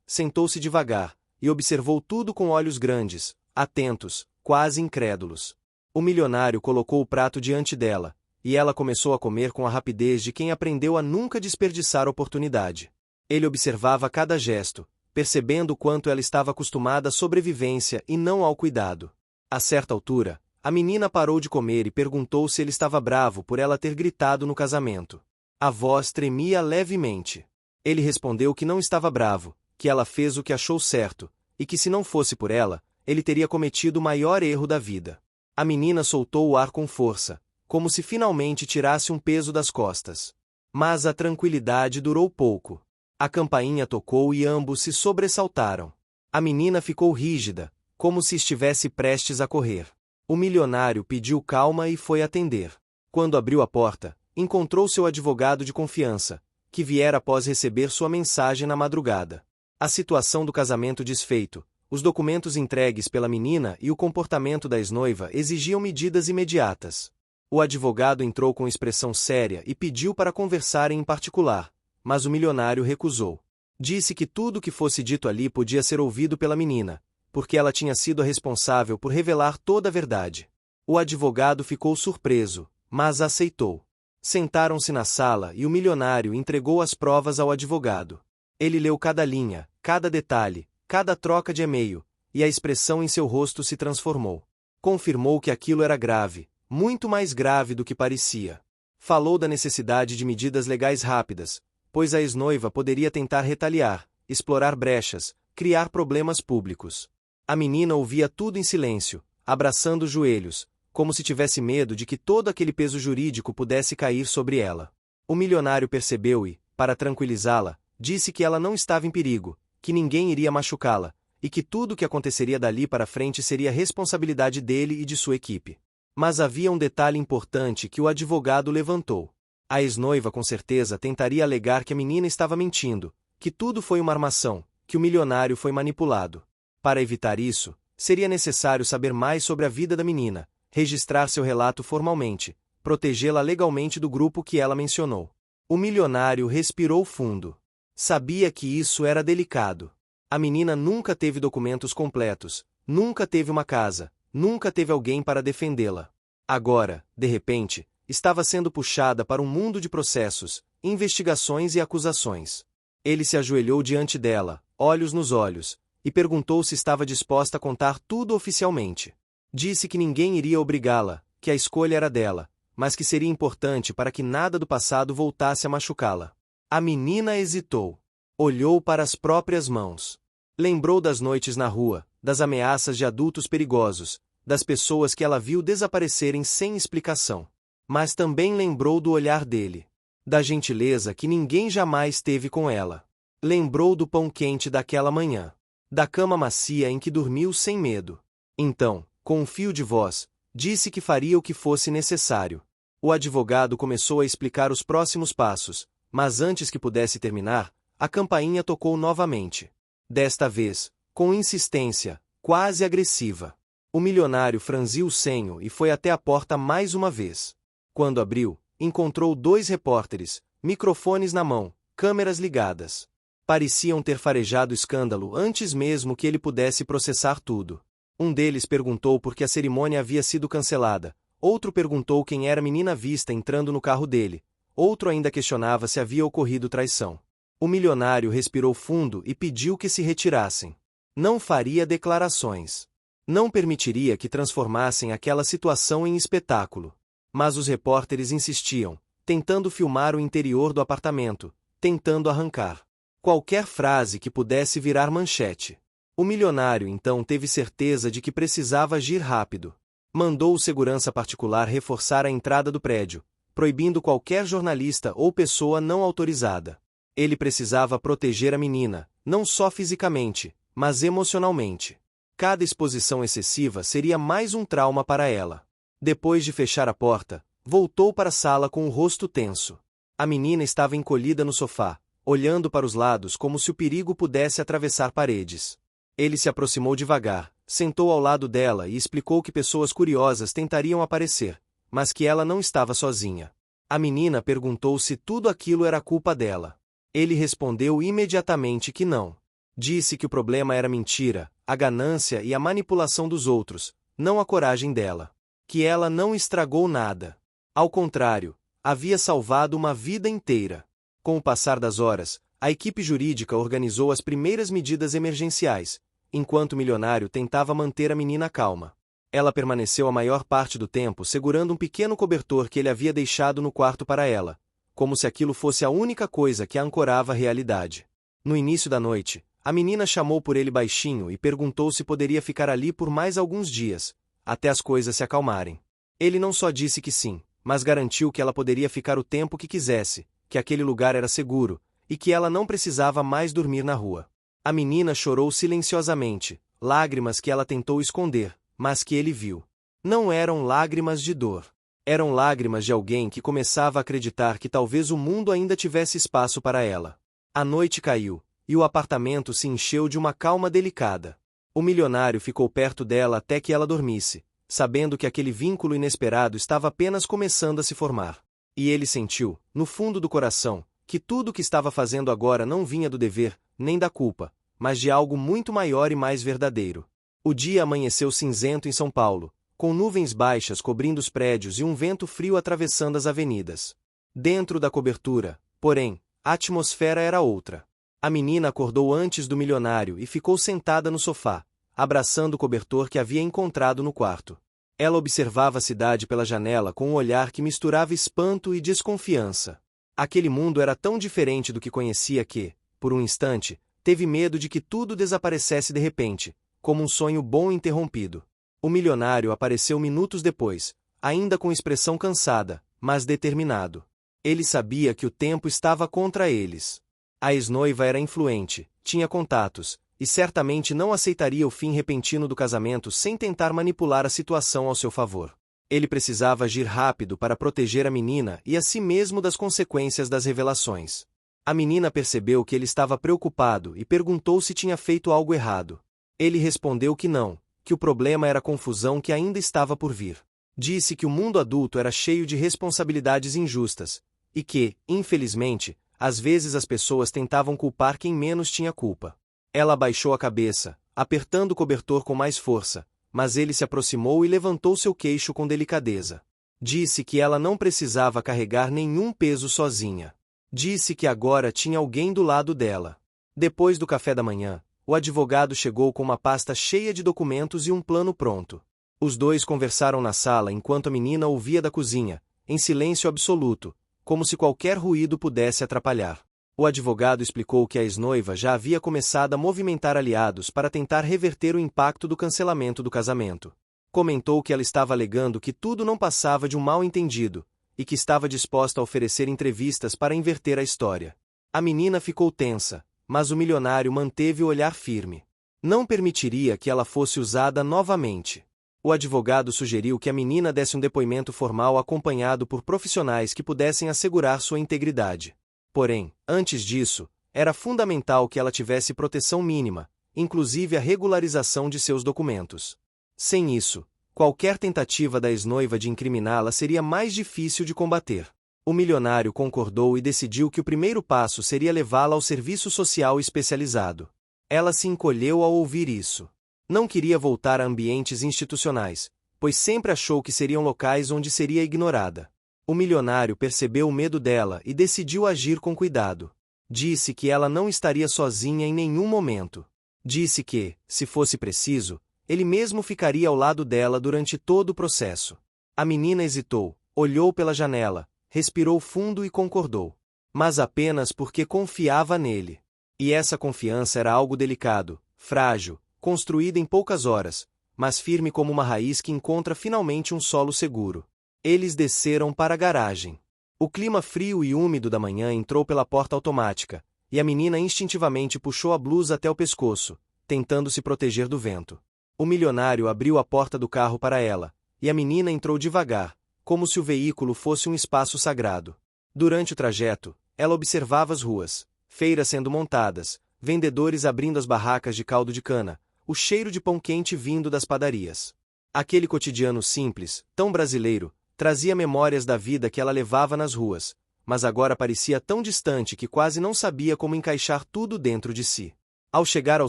sentou-se devagar, e observou tudo com olhos grandes, atentos, quase incrédulos. O milionário colocou o prato diante dela, e ela começou a comer com a rapidez de quem aprendeu a nunca desperdiçar oportunidade. Ele observava cada gesto, percebendo o quanto ela estava acostumada à sobrevivência e não ao cuidado. A certa altura, a menina parou de comer e perguntou se ele estava bravo por ela ter gritado no casamento. A voz tremia levemente. Ele respondeu que não estava bravo, que ela fez o que achou certo, e que se não fosse por ela, ele teria cometido o maior erro da vida. A menina soltou o ar com força, como se finalmente tirasse um peso das costas. Mas a tranquilidade durou pouco. A campainha tocou e ambos se sobressaltaram. A menina ficou rígida, como se estivesse prestes a correr. O milionário pediu calma e foi atender. Quando abriu a porta, encontrou seu advogado de confiança, que viera após receber sua mensagem na madrugada. A situação do casamento desfeito, os documentos entregues pela menina e o comportamento da ex-noiva exigiam medidas imediatas. O advogado entrou com expressão séria e pediu para conversarem em particular, mas o milionário recusou. Disse que tudo o que fosse dito ali podia ser ouvido pela menina, porque ela tinha sido a responsável por revelar toda a verdade. O advogado ficou surpreso, mas aceitou. Sentaram-se na sala e o milionário entregou as provas ao advogado. Ele leu cada linha, cada detalhe, cada troca de e-mail, e a expressão em seu rosto se transformou. Confirmou que aquilo era grave, muito mais grave do que parecia. Falou da necessidade de medidas legais rápidas, pois a ex-noiva poderia tentar retaliar, explorar brechas, criar problemas públicos. A menina ouvia tudo em silêncio, abraçando os joelhos, como se tivesse medo de que todo aquele peso jurídico pudesse cair sobre ela. O milionário percebeu e, para tranquilizá-la, disse que ela não estava em perigo, que ninguém iria machucá-la, e que tudo o que aconteceria dali para frente seria responsabilidade dele e de sua equipe. Mas havia um detalhe importante que o advogado levantou. A ex-noiva com certeza tentaria alegar que a menina estava mentindo, que tudo foi uma armação, que o milionário foi manipulado. Para evitar isso, seria necessário saber mais sobre a vida da menina, registrar seu relato formalmente, protegê-la legalmente do grupo que ela mencionou. O milionário respirou fundo. Sabia que isso era delicado. A menina nunca teve documentos completos, nunca teve uma casa, nunca teve alguém para defendê-la. Agora, de repente, estava sendo puxada para um mundo de processos, investigações e acusações. Ele se ajoelhou diante dela, olhos nos olhos, e perguntou se estava disposta a contar tudo oficialmente. Disse que ninguém iria obrigá-la, que a escolha era dela, mas que seria importante para que nada do passado voltasse a machucá-la. A menina hesitou. Olhou para as próprias mãos. Lembrou das noites na rua, das ameaças de adultos perigosos, das pessoas que ela viu desaparecerem sem explicação. Mas também lembrou do olhar dele. Da gentileza que ninguém jamais teve com ela. Lembrou do pão quente daquela manhã. Da cama macia em que dormiu sem medo. Então, com um fio de voz, disse que faria o que fosse necessário. O advogado começou a explicar os próximos passos, mas antes que pudesse terminar, a campainha tocou novamente. Desta vez, com insistência, quase agressiva. O milionário franziu o senho e foi até a porta mais uma vez. Quando abriu, encontrou 2 repórteres, microfones na mão, câmeras ligadas. Pareciam ter farejado o escândalo antes mesmo que ele pudesse processar tudo. Um deles perguntou por que a cerimônia havia sido cancelada, outro perguntou quem era a menina vista entrando no carro dele, outro ainda questionava se havia ocorrido traição. O milionário respirou fundo e pediu que se retirassem. Não faria declarações. Não permitiria que transformassem aquela situação em espetáculo. Mas os repórteres insistiam, tentando filmar o interior do apartamento, tentando arrancar qualquer frase que pudesse virar manchete. O milionário então teve certeza de que precisava agir rápido. Mandou o segurança particular reforçar a entrada do prédio, proibindo qualquer jornalista ou pessoa não autorizada. Ele precisava proteger a menina, não só fisicamente, mas emocionalmente. Cada exposição excessiva seria mais um trauma para ela. Depois de fechar a porta, voltou para a sala com o rosto tenso. A menina estava encolhida no sofá, olhando para os lados como se o perigo pudesse atravessar paredes. Ele se aproximou devagar, sentou ao lado dela e explicou que pessoas curiosas tentariam aparecer, mas que ela não estava sozinha. A menina perguntou se tudo aquilo era culpa dela. Ele respondeu imediatamente que não. Disse que o problema era mentira, a ganância e a manipulação dos outros, não a coragem dela. Que ela não estragou nada. Ao contrário, havia salvado uma vida inteira. Com o passar das horas, a equipe jurídica organizou as primeiras medidas emergenciais, enquanto o milionário tentava manter a menina calma. Ela permaneceu a maior parte do tempo segurando um pequeno cobertor que ele havia deixado no quarto para ela, como se aquilo fosse a única coisa que a ancorava à realidade. No início da noite, a menina chamou por ele baixinho e perguntou se poderia ficar ali por mais alguns dias, até as coisas se acalmarem. Ele não só disse que sim, mas garantiu que ela poderia ficar o tempo que quisesse, que aquele lugar era seguro, e que ela não precisava mais dormir na rua. A menina chorou silenciosamente, lágrimas que ela tentou esconder, mas que ele viu. Não eram lágrimas de dor. Eram lágrimas de alguém que começava a acreditar que talvez o mundo ainda tivesse espaço para ela. A noite caiu, e o apartamento se encheu de uma calma delicada. O milionário ficou perto dela até que ela dormisse, sabendo que aquele vínculo inesperado estava apenas começando a se formar. E ele sentiu, no fundo do coração, que tudo o que estava fazendo agora não vinha do dever, nem da culpa, mas de algo muito maior e mais verdadeiro. O dia amanheceu cinzento em São Paulo, com nuvens baixas cobrindo os prédios e um vento frio atravessando as avenidas. Dentro da cobertura, porém, a atmosfera era outra. A menina acordou antes do milionário e ficou sentada no sofá, abraçando o cobertor que havia encontrado no quarto. Ela observava a cidade pela janela com um olhar que misturava espanto e desconfiança. Aquele mundo era tão diferente do que conhecia que, por um instante, teve medo de que tudo desaparecesse de repente, como um sonho bom interrompido. O milionário apareceu minutos depois, ainda com expressão cansada, mas determinado. Ele sabia que o tempo estava contra eles. A ex-noiva era influente, tinha contatos, e certamente não aceitaria o fim repentino do casamento sem tentar manipular a situação ao seu favor. Ele precisava agir rápido para proteger a menina e a si mesmo das consequências das revelações. A menina percebeu que ele estava preocupado e perguntou se tinha feito algo errado. Ele respondeu que não, que o problema era a confusão que ainda estava por vir. Disse que o mundo adulto era cheio de responsabilidades injustas, e que, infelizmente, às vezes as pessoas tentavam culpar quem menos tinha culpa. Ela abaixou a cabeça, apertando o cobertor com mais força, mas ele se aproximou e levantou seu queixo com delicadeza. Disse que ela não precisava carregar nenhum peso sozinha. Disse que agora tinha alguém do lado dela. Depois do café da manhã, o advogado chegou com uma pasta cheia de documentos e um plano pronto. Os dois conversaram na sala enquanto a menina ouvia da cozinha, em silêncio absoluto, como se qualquer ruído pudesse atrapalhar. O advogado explicou que a ex-noiva já havia começado a movimentar aliados para tentar reverter o impacto do cancelamento do casamento. Comentou que ela estava alegando que tudo não passava de um mal-entendido, e que estava disposta a oferecer entrevistas para inverter a história. A menina ficou tensa, mas o milionário manteve o olhar firme. Não permitiria que ela fosse usada novamente. O advogado sugeriu que a menina desse um depoimento formal acompanhado por profissionais que pudessem assegurar sua integridade. Porém, antes disso, era fundamental que ela tivesse proteção mínima, inclusive a regularização de seus documentos. Sem isso, qualquer tentativa da ex-noiva de incriminá-la seria mais difícil de combater. O milionário concordou e decidiu que o primeiro passo seria levá-la ao serviço social especializado. Ela se encolheu ao ouvir isso. Não queria voltar a ambientes institucionais, pois sempre achou que seriam locais onde seria ignorada. O milionário percebeu o medo dela e decidiu agir com cuidado. Disse que ela não estaria sozinha em nenhum momento. Disse que, se fosse preciso, ele mesmo ficaria ao lado dela durante todo o processo. A menina hesitou, olhou pela janela, respirou fundo e concordou. Mas apenas porque confiava nele. E essa confiança era algo delicado, frágil, construída em poucas horas, mas firme como uma raiz que encontra finalmente um solo seguro. Eles desceram para a garagem. O clima frio e úmido da manhã entrou pela porta automática, e a menina instintivamente puxou a blusa até o pescoço, tentando se proteger do vento. O milionário abriu a porta do carro para ela, e a menina entrou devagar, como se o veículo fosse um espaço sagrado. Durante o trajeto, ela observava as ruas, feiras sendo montadas, vendedores abrindo as barracas de caldo de cana, o cheiro de pão quente vindo das padarias. Aquele cotidiano simples, tão brasileiro, trazia memórias da vida que ela levava nas ruas, mas agora parecia tão distante que quase não sabia como encaixar tudo dentro de si. Ao chegar ao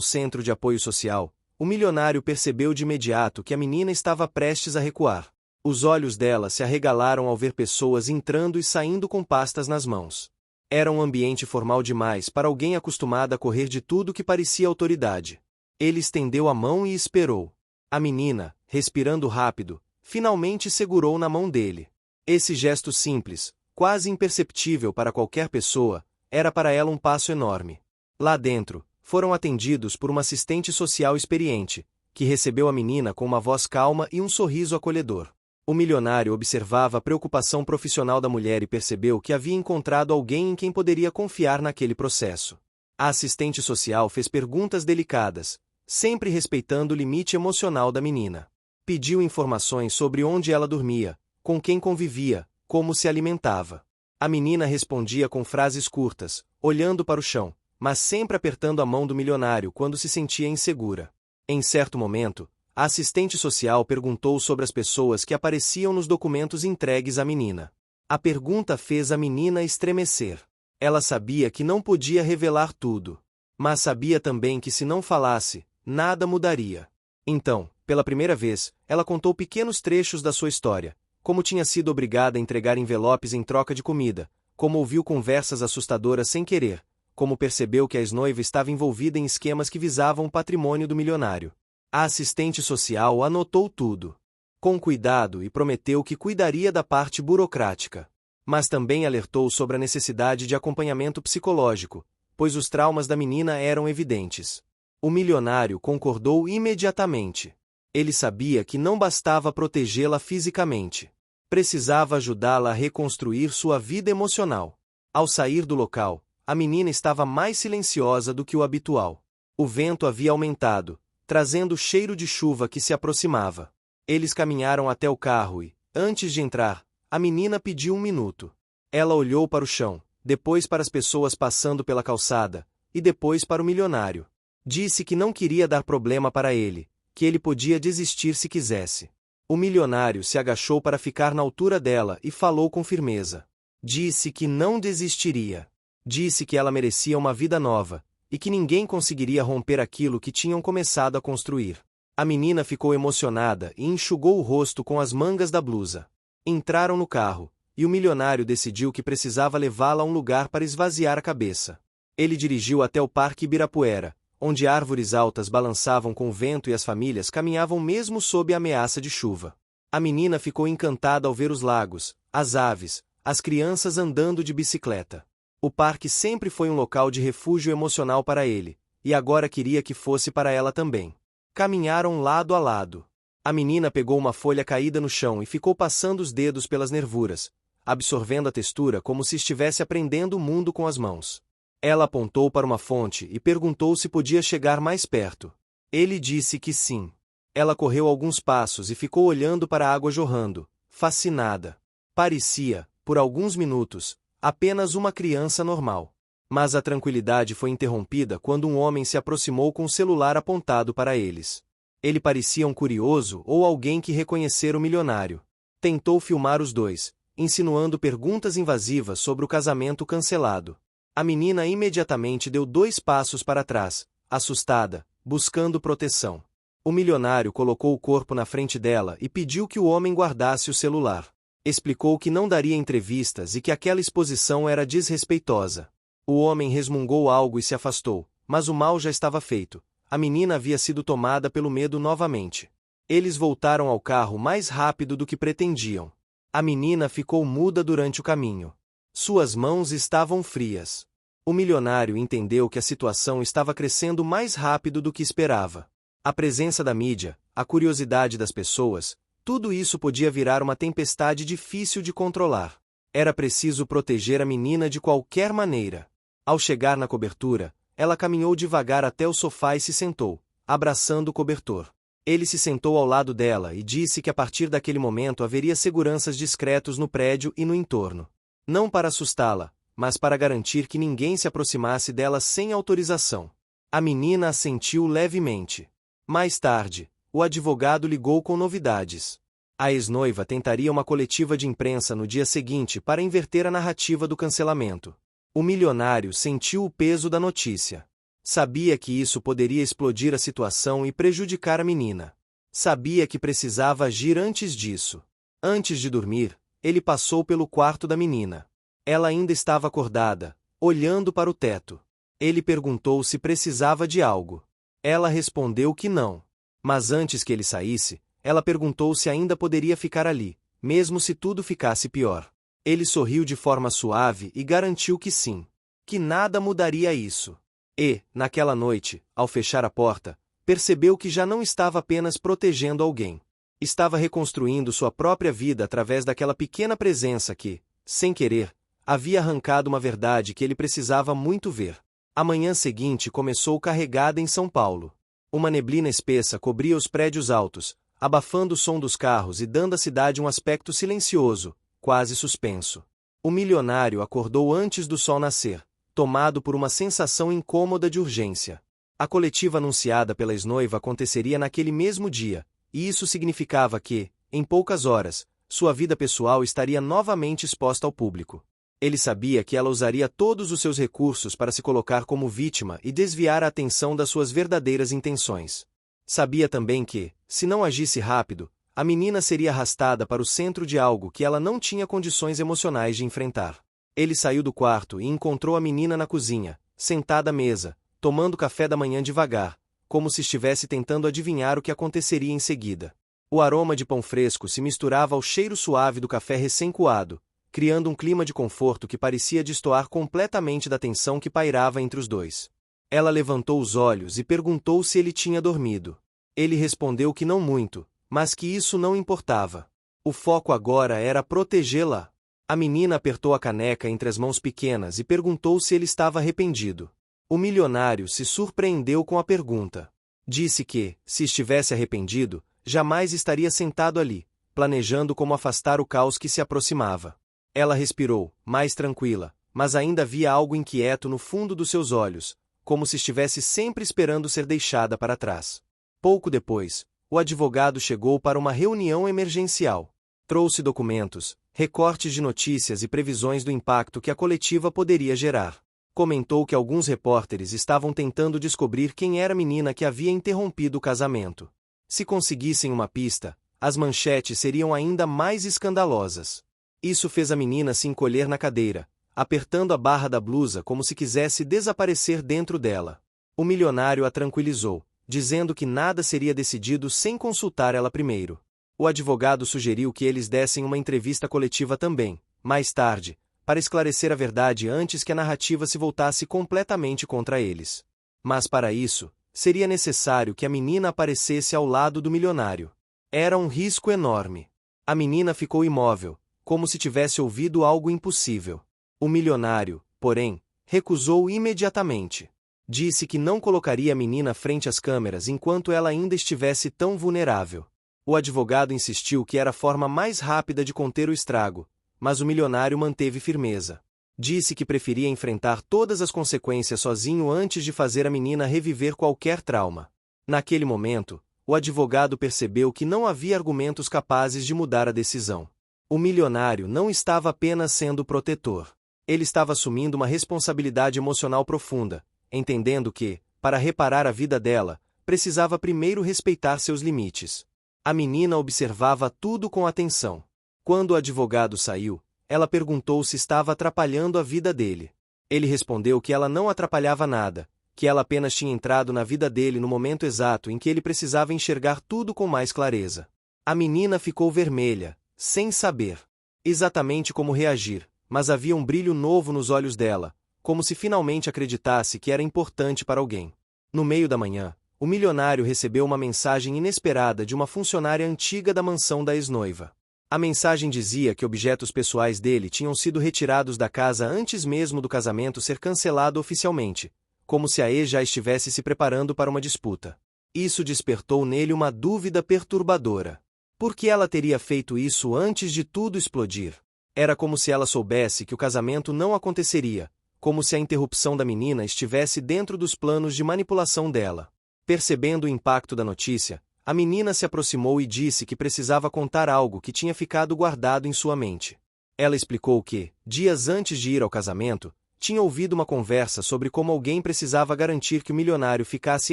centro de apoio social, o milionário percebeu de imediato que a menina estava prestes a recuar. Os olhos dela se arregalaram ao ver pessoas entrando e saindo com pastas nas mãos. Era um ambiente formal demais para alguém acostumada a correr de tudo que parecia autoridade. Ele estendeu a mão e esperou. A menina, respirando rápido, finalmente segurou na mão dele. Esse gesto simples, quase imperceptível para qualquer pessoa, era para ela um passo enorme. Lá dentro, foram atendidos por uma assistente social experiente, que recebeu a menina com uma voz calma e um sorriso acolhedor. O milionário observava a preocupação profissional da mulher e percebeu que havia encontrado alguém em quem poderia confiar naquele processo. A assistente social fez perguntas delicadas, sempre respeitando o limite emocional da menina. Pediu informações sobre onde ela dormia, com quem convivia, como se alimentava. A menina respondia com frases curtas, olhando para o chão, mas sempre apertando a mão do milionário quando se sentia insegura. Em certo momento, a assistente social perguntou sobre as pessoas que apareciam nos documentos entregues à menina. A pergunta fez a menina estremecer. Ela sabia que não podia revelar tudo, mas sabia também que se não falasse, nada mudaria. Então, pela primeira vez, ela contou pequenos trechos da sua história, como tinha sido obrigada a entregar envelopes em troca de comida, como ouviu conversas assustadoras sem querer, como percebeu que a ex-noiva estava envolvida em esquemas que visavam o patrimônio do milionário. A assistente social anotou tudo, com cuidado, e prometeu que cuidaria da parte burocrática. Mas também alertou sobre a necessidade de acompanhamento psicológico, pois os traumas da menina eram evidentes. O milionário concordou imediatamente. Ele sabia que não bastava protegê-la fisicamente. Precisava ajudá-la a reconstruir sua vida emocional. Ao sair do local, a menina estava mais silenciosa do que o habitual. O vento havia aumentado, trazendo o cheiro de chuva que se aproximava. Eles caminharam até o carro e, antes de entrar, a menina pediu um minuto. Ela olhou para o chão, depois para as pessoas passando pela calçada, e depois para o milionário. Disse que não queria dar problema para ele, que ele podia desistir se quisesse. O milionário se agachou para ficar na altura dela e falou com firmeza. Disse que não desistiria. Disse que ela merecia uma vida nova, e que ninguém conseguiria romper aquilo que tinham começado a construir. A menina ficou emocionada e enxugou o rosto com as mangas da blusa. Entraram no carro, e o milionário decidiu que precisava levá-la a um lugar para esvaziar a cabeça. Ele dirigiu até o Parque Ibirapuera, onde árvores altas balançavam com o vento e as famílias caminhavam mesmo sob a ameaça de chuva. A menina ficou encantada ao ver os lagos, as aves, as crianças andando de bicicleta. O parque sempre foi um local de refúgio emocional para ele, e agora queria que fosse para ela também. Caminharam lado a lado. A menina pegou uma folha caída no chão e ficou passando os dedos pelas nervuras, absorvendo a textura como se estivesse aprendendo o mundo com as mãos. Ela apontou para uma fonte e perguntou se podia chegar mais perto. Ele disse que sim. Ela correu alguns passos e ficou olhando para a água jorrando, fascinada. Parecia, por alguns minutos, apenas uma criança normal. Mas a tranquilidade foi interrompida quando um homem se aproximou com o celular apontado para eles. Ele parecia um curioso ou alguém que reconhecera o milionário. Tentou filmar os dois, insinuando perguntas invasivas sobre o casamento cancelado. A menina imediatamente deu 2 passos para trás, assustada, buscando proteção. O milionário colocou o corpo na frente dela e pediu que o homem guardasse o celular. Explicou que não daria entrevistas e que aquela exposição era desrespeitosa. O homem resmungou algo e se afastou, mas o mal já estava feito. A menina havia sido tomada pelo medo novamente. Eles voltaram ao carro mais rápido do que pretendiam. A menina ficou muda durante o caminho. Suas mãos estavam frias. O milionário entendeu que a situação estava crescendo mais rápido do que esperava. A presença da mídia, a curiosidade das pessoas, tudo isso podia virar uma tempestade difícil de controlar. Era preciso proteger a menina de qualquer maneira. Ao chegar na cobertura, ela caminhou devagar até o sofá e se sentou, abraçando o cobertor. Ele se sentou ao lado dela e disse que a partir daquele momento haveria seguranças discretos no prédio e no entorno. Não para assustá-la, mas para garantir que ninguém se aproximasse dela sem autorização. A menina assentiu levemente. Mais tarde, o advogado ligou com novidades. A ex-noiva tentaria uma coletiva de imprensa no dia seguinte para inverter a narrativa do cancelamento. O milionário sentiu o peso da notícia. Sabia que isso poderia explodir a situação e prejudicar a menina. Sabia que precisava agir antes disso. Antes de dormir, ele passou pelo quarto da menina. Ela ainda estava acordada, olhando para o teto. Ele perguntou se precisava de algo. Ela respondeu que não. Mas antes que ele saísse, ela perguntou se ainda poderia ficar ali, mesmo se tudo ficasse pior. Ele sorriu de forma suave e garantiu que sim. Que nada mudaria isso. E, naquela noite, ao fechar a porta, percebeu que já não estava apenas protegendo alguém. Estava reconstruindo sua própria vida através daquela pequena presença que, sem querer, havia arrancado uma verdade que ele precisava muito ver. A manhã seguinte começou carregada em São Paulo. Uma neblina espessa cobria os prédios altos, abafando o som dos carros e dando à cidade um aspecto silencioso, quase suspenso. O milionário acordou antes do sol nascer, tomado por uma sensação incômoda de urgência. A coletiva anunciada pela ex-noiva aconteceria naquele mesmo dia, e isso significava que, em poucas horas, sua vida pessoal estaria novamente exposta ao público. Ele sabia que ela usaria todos os seus recursos para se colocar como vítima e desviar a atenção das suas verdadeiras intenções. Sabia também que, se não agisse rápido, a menina seria arrastada para o centro de algo que ela não tinha condições emocionais de enfrentar. Ele saiu do quarto e encontrou a menina na cozinha, sentada à mesa, tomando café da manhã devagar, como se estivesse tentando adivinhar o que aconteceria em seguida. O aroma de pão fresco se misturava ao cheiro suave do café recém-coado, criando um clima de conforto que parecia destoar completamente da tensão que pairava entre os dois. Ela levantou os olhos e perguntou se ele tinha dormido. Ele respondeu que não muito, mas que isso não importava. O foco agora era protegê-la. A menina apertou a caneca entre as mãos pequenas e perguntou se ele estava arrependido. O milionário se surpreendeu com a pergunta. Disse que, se estivesse arrependido, jamais estaria sentado ali, planejando como afastar o caos que se aproximava. Ela respirou, mais tranquila, mas ainda havia algo inquieto no fundo dos seus olhos, como se estivesse sempre esperando ser deixada para trás. Pouco depois, o advogado chegou para uma reunião emergencial. Trouxe documentos, recortes de notícias e previsões do impacto que a coletiva poderia gerar. Comentou que alguns repórteres estavam tentando descobrir quem era a menina que havia interrompido o casamento. Se conseguissem uma pista, as manchetes seriam ainda mais escandalosas. Isso fez a menina se encolher na cadeira, apertando a barra da blusa como se quisesse desaparecer dentro dela. O milionário a tranquilizou, dizendo que nada seria decidido sem consultar ela primeiro. O advogado sugeriu que eles dessem uma entrevista coletiva também, mais tarde, para esclarecer a verdade antes que a narrativa se voltasse completamente contra eles. Mas para isso, seria necessário que a menina aparecesse ao lado do milionário. Era um risco enorme. A menina ficou imóvel, como se tivesse ouvido algo impossível. O milionário, porém, recusou imediatamente. Disse que não colocaria a menina frente às câmeras enquanto ela ainda estivesse tão vulnerável. O advogado insistiu que era a forma mais rápida de conter o estrago, mas o milionário manteve firmeza. Disse que preferia enfrentar todas as consequências sozinho antes de fazer a menina reviver qualquer trauma. Naquele momento, o advogado percebeu que não havia argumentos capazes de mudar a decisão. O milionário não estava apenas sendo protetor. Ele estava assumindo uma responsabilidade emocional profunda, entendendo que, para reparar a vida dela, precisava primeiro respeitar seus limites. A menina observava tudo com atenção. Quando o advogado saiu, ela perguntou se estava atrapalhando a vida dele. Ele respondeu que ela não atrapalhava nada, que ela apenas tinha entrado na vida dele no momento exato em que ele precisava enxergar tudo com mais clareza. A menina ficou vermelha, sem saber exatamente como reagir, mas havia um brilho novo nos olhos dela, como se finalmente acreditasse que era importante para alguém. No meio da manhã, o milionário recebeu uma mensagem inesperada de uma funcionária antiga da mansão da ex-noiva. A mensagem dizia que objetos pessoais dele tinham sido retirados da casa antes mesmo do casamento ser cancelado oficialmente, como se a ex já estivesse se preparando para uma disputa. Isso despertou nele uma dúvida perturbadora. Por que ela teria feito isso antes de tudo explodir? Era como se ela soubesse que o casamento não aconteceria, como se a interrupção da menina estivesse dentro dos planos de manipulação dela. Percebendo o impacto da notícia, a menina se aproximou e disse que precisava contar algo que tinha ficado guardado em sua mente. Ela explicou que, dias antes de ir ao casamento, tinha ouvido uma conversa sobre como alguém precisava garantir que o milionário ficasse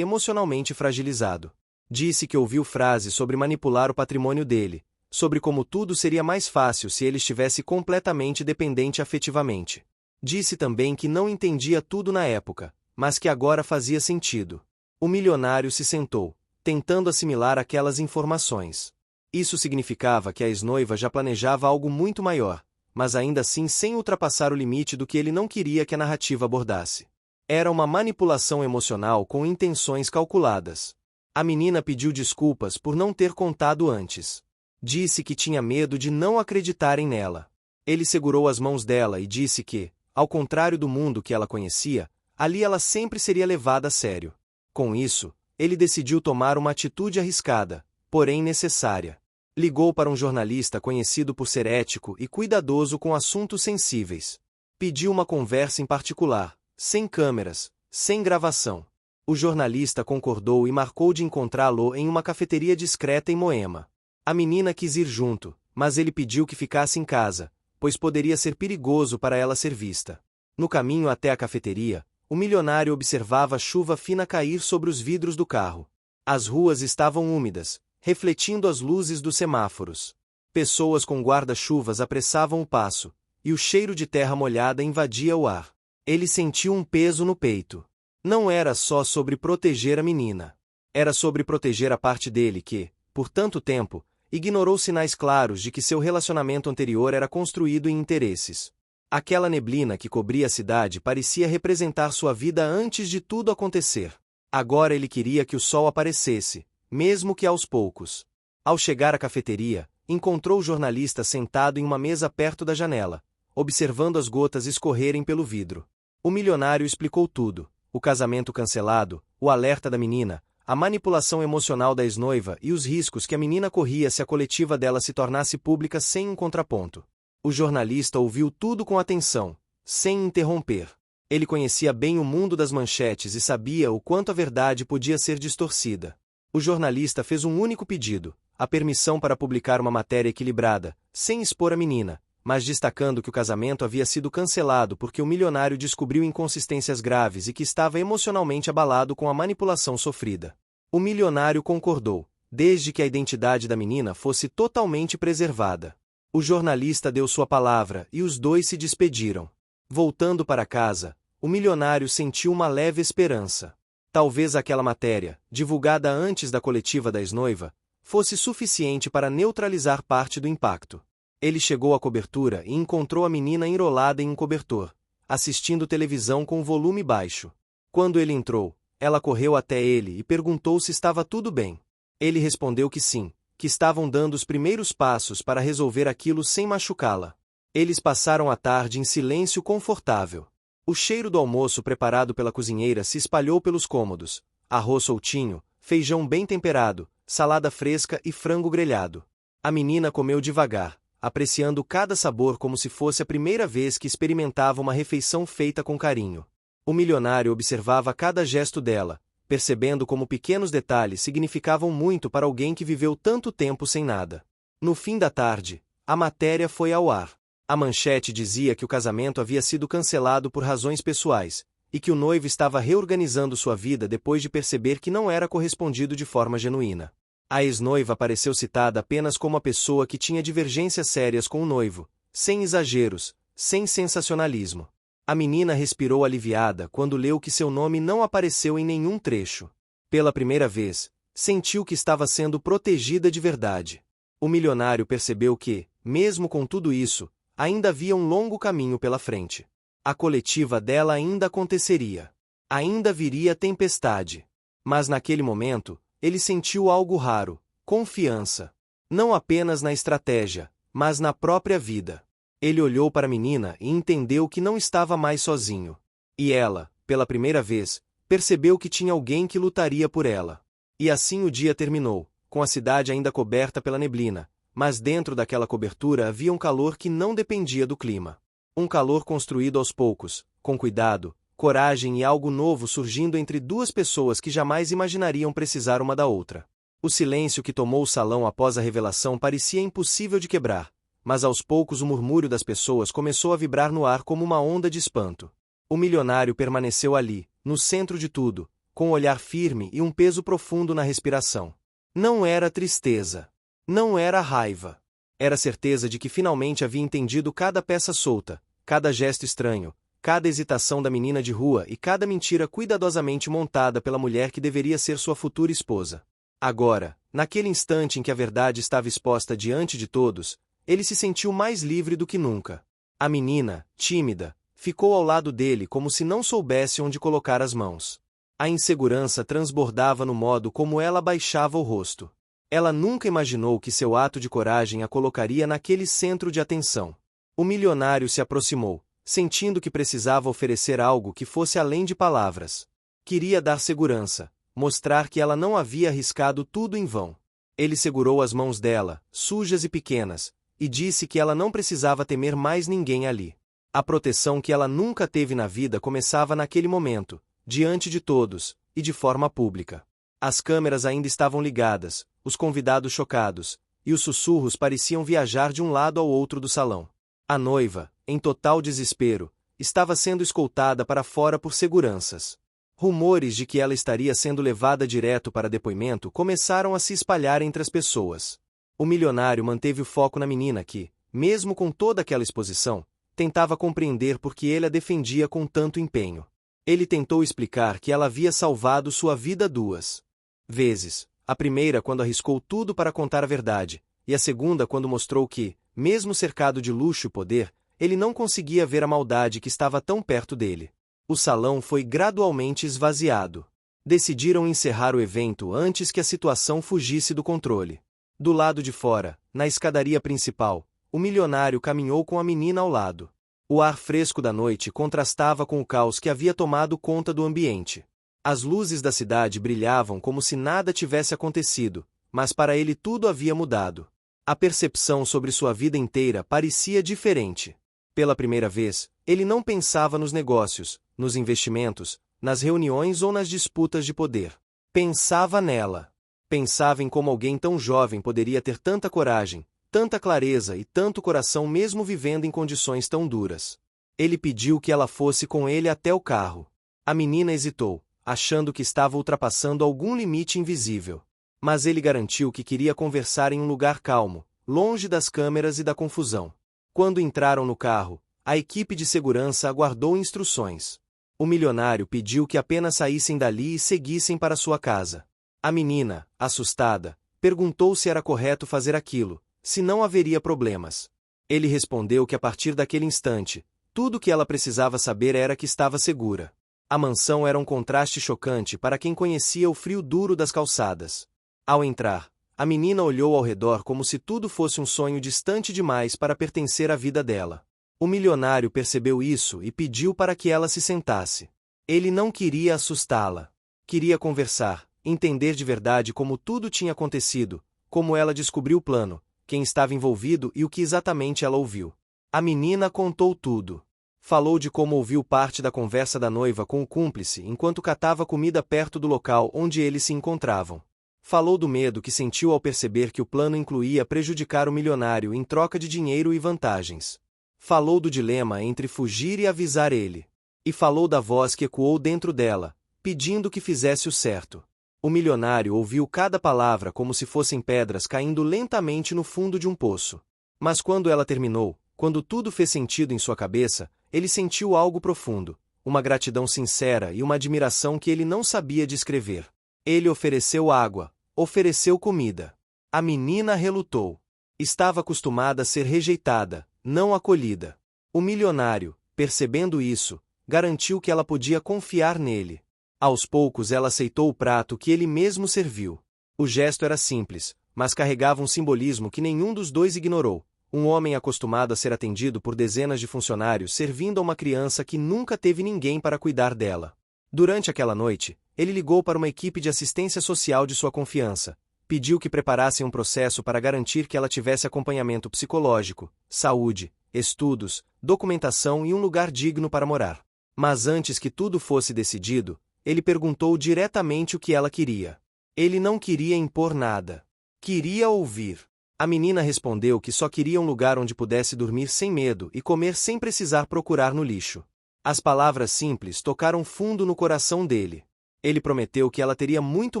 emocionalmente fragilizado. Disse que ouviu frases sobre manipular o patrimônio dele, sobre como tudo seria mais fácil se ele estivesse completamente dependente afetivamente. Disse também que não entendia tudo na época, mas que agora fazia sentido. O milionário se sentou, tentando assimilar aquelas informações. Isso significava que a ex-noiva já planejava algo muito maior, mas ainda assim sem ultrapassar o limite do que ele não queria que a narrativa abordasse. Era uma manipulação emocional com intenções calculadas. A menina pediu desculpas por não ter contado antes. Disse que tinha medo de não acreditarem nela. Ele segurou as mãos dela e disse que, ao contrário do mundo que ela conhecia, ali ela sempre seria levada a sério. Com isso, ele decidiu tomar uma atitude arriscada, porém necessária. Ligou para um jornalista conhecido por ser ético e cuidadoso com assuntos sensíveis. Pediu uma conversa em particular, sem câmeras, sem gravação. O jornalista concordou e marcou de encontrá-lo em uma cafeteria discreta em Moema. A menina quis ir junto, mas ele pediu que ficasse em casa, pois poderia ser perigoso para ela ser vista. No caminho até a cafeteria, o milionário observava a chuva fina cair sobre os vidros do carro. As ruas estavam úmidas, refletindo as luzes dos semáforos. Pessoas com guarda-chuvas apressavam o passo, e o cheiro de terra molhada invadia o ar. Ele sentiu um peso no peito. Não era só sobre proteger a menina. Era sobre proteger a parte dele que, por tanto tempo, ignorou sinais claros de que seu relacionamento anterior era construído em interesses. Aquela neblina que cobria a cidade parecia representar sua vida antes de tudo acontecer. Agora ele queria que o sol aparecesse, mesmo que aos poucos. Ao chegar à cafeteria, encontrou o jornalista sentado em uma mesa perto da janela, observando as gotas escorrerem pelo vidro. O milionário explicou tudo: o casamento cancelado, o alerta da menina, a manipulação emocional da ex-noiva e os riscos que a menina corria se a coletiva dela se tornasse pública sem um contraponto. O jornalista ouviu tudo com atenção, sem interromper. Ele conhecia bem o mundo das manchetes e sabia o quanto a verdade podia ser distorcida. O jornalista fez um único pedido: a permissão para publicar uma matéria equilibrada, sem expor a menina, mas destacando que o casamento havia sido cancelado porque o milionário descobriu inconsistências graves e que estava emocionalmente abalado com a manipulação sofrida. O milionário concordou, desde que a identidade da menina fosse totalmente preservada. O jornalista deu sua palavra e os dois se despediram. Voltando para casa, o milionário sentiu uma leve esperança. Talvez aquela matéria, divulgada antes da coletiva da ex-noiva, fosse suficiente para neutralizar parte do impacto. Ele chegou à cobertura e encontrou a menina enrolada em um cobertor, assistindo televisão com o volume baixo. Quando ele entrou, ela correu até ele e perguntou se estava tudo bem. Ele respondeu que sim, que estavam dando os primeiros passos para resolver aquilo sem machucá-la. Eles passaram a tarde em silêncio confortável. O cheiro do almoço preparado pela cozinheira se espalhou pelos cômodos: arroz soltinho, feijão bem temperado, salada fresca e frango grelhado. A menina comeu devagar, apreciando cada sabor como se fosse a primeira vez que experimentava uma refeição feita com carinho. O milionário observava cada gesto dela, percebendo como pequenos detalhes significavam muito para alguém que viveu tanto tempo sem nada. No fim da tarde, a matéria foi ao ar. A manchete dizia que o casamento havia sido cancelado por razões pessoais, e que o noivo estava reorganizando sua vida depois de perceber que não era correspondido de forma genuína. A ex-noiva apareceu citada apenas como a pessoa que tinha divergências sérias com o noivo, sem exageros, sem sensacionalismo. A menina respirou aliviada quando leu que seu nome não apareceu em nenhum trecho. Pela primeira vez, sentiu que estava sendo protegida de verdade. O milionário percebeu que, mesmo com tudo isso, ainda havia um longo caminho pela frente. A coletiva dela ainda aconteceria. Ainda viria tempestade. Mas naquele momento, ele sentiu algo raro: confiança. Não apenas na estratégia, mas na própria vida. Ele olhou para a menina e entendeu que não estava mais sozinho. E ela, pela primeira vez, percebeu que tinha alguém que lutaria por ela. E assim o dia terminou, com a cidade ainda coberta pela neblina, mas dentro daquela cobertura havia um calor que não dependia do clima. Um calor construído aos poucos, com cuidado, coragem e algo novo surgindo entre duas pessoas que jamais imaginariam precisar uma da outra. O silêncio que tomou o salão após a revelação parecia impossível de quebrar, mas aos poucos o murmúrio das pessoas começou a vibrar no ar como uma onda de espanto. O milionário permaneceu ali, no centro de tudo, com um olhar firme e um peso profundo na respiração. Não era tristeza. Não era raiva. Era certeza de que finalmente havia entendido cada peça solta, cada gesto estranho, cada hesitação da menina de rua e cada mentira cuidadosamente montada pela mulher que deveria ser sua futura esposa. Agora, naquele instante em que a verdade estava exposta diante de todos, ele se sentiu mais livre do que nunca. A menina, tímida, ficou ao lado dele como se não soubesse onde colocar as mãos. A insegurança transbordava no modo como ela baixava o rosto. Ela nunca imaginou que seu ato de coragem a colocaria naquele centro de atenção. O milionário se aproximou, sentindo que precisava oferecer algo que fosse além de palavras. Queria dar segurança, mostrar que ela não havia arriscado tudo em vão. Ele segurou as mãos dela, sujas e pequenas, e disse que ela não precisava temer mais ninguém ali. A proteção que ela nunca teve na vida começava naquele momento, diante de todos, e de forma pública. As câmeras ainda estavam ligadas, os convidados chocados, e os sussurros pareciam viajar de um lado ao outro do salão. A noiva, em total desespero, estava sendo escoltada para fora por seguranças. Rumores de que ela estaria sendo levada direto para depoimento começaram a se espalhar entre as pessoas. O milionário manteve o foco na menina que, mesmo com toda aquela exposição, tentava compreender por que ele a defendia com tanto empenho. Ele tentou explicar que ela havia salvado sua vida 2 vezes. A primeira quando arriscou tudo para contar a verdade, e a segunda quando mostrou que, mesmo cercado de luxo e poder, ele não conseguia ver a maldade que estava tão perto dele. O salão foi gradualmente esvaziado. Decidiram encerrar o evento antes que a situação fugisse do controle. Do lado de fora, na escadaria principal, o milionário caminhou com a menina ao lado. O ar fresco da noite contrastava com o caos que havia tomado conta do ambiente. As luzes da cidade brilhavam como se nada tivesse acontecido, mas para ele tudo havia mudado. A percepção sobre sua vida inteira parecia diferente. Pela primeira vez, Ele não pensava nos negócios, nos investimentos, nas reuniões ou nas disputas de poder. Pensava nela. Pensava em como alguém tão jovem poderia ter tanta coragem, tanta clareza e tanto coração mesmo vivendo em condições tão duras. Ele pediu que ela fosse com ele até o carro. A menina hesitou, achando que estava ultrapassando algum limite invisível. Mas ele garantiu que queria conversar em um lugar calmo, longe das câmeras e da confusão. Quando entraram no carro, a equipe de segurança aguardou instruções. O milionário pediu que apenas saíssem dali e seguissem para sua casa. A menina, assustada, perguntou se era correto fazer aquilo, se não haveria problemas. Ele respondeu que a partir daquele instante, tudo o que ela precisava saber era que estava segura. A mansão era um contraste chocante para quem conhecia o frio duro das calçadas. Ao entrar, a menina olhou ao redor como se tudo fosse um sonho distante demais para pertencer à vida dela. O milionário percebeu isso e pediu para que ela se sentasse. Ele não queria assustá-la. Queria conversar, entender de verdade como tudo tinha acontecido, como ela descobriu o plano, quem estava envolvido e o que exatamente ela ouviu. A menina contou tudo. Falou de como ouviu parte da conversa da noiva com o cúmplice enquanto catava comida perto do local onde eles se encontravam. Falou do medo que sentiu ao perceber que o plano incluía prejudicar o milionário em troca de dinheiro e vantagens. Falou do dilema entre fugir e avisar ele. E falou da voz que ecoou dentro dela, pedindo que fizesse o certo. O milionário ouviu cada palavra como se fossem pedras caindo lentamente no fundo de um poço. Mas quando ela terminou, quando tudo fez sentido em sua cabeça, ele sentiu algo profundo, uma gratidão sincera e uma admiração que ele não sabia descrever. Ele ofereceu água, ofereceu comida. A menina relutou. Estava acostumada a ser rejeitada, não acolhida. O milionário, percebendo isso, garantiu que ela podia confiar nele. Aos poucos ela aceitou o prato que ele mesmo serviu. O gesto era simples, mas carregava um simbolismo que nenhum dos dois ignorou. Um homem acostumado a ser atendido por dezenas de funcionários servindo a uma criança que nunca teve ninguém para cuidar dela. Durante aquela noite, ele ligou para uma equipe de assistência social de sua confiança. Pediu que preparassem um processo para garantir que ela tivesse acompanhamento psicológico, saúde, estudos, documentação e um lugar digno para morar. Mas antes que tudo fosse decidido, ele perguntou diretamente o que ela queria. Ele não queria impor nada. Queria ouvir. A menina respondeu que só queria um lugar onde pudesse dormir sem medo e comer sem precisar procurar no lixo. As palavras simples tocaram fundo no coração dele. Ele prometeu que ela teria muito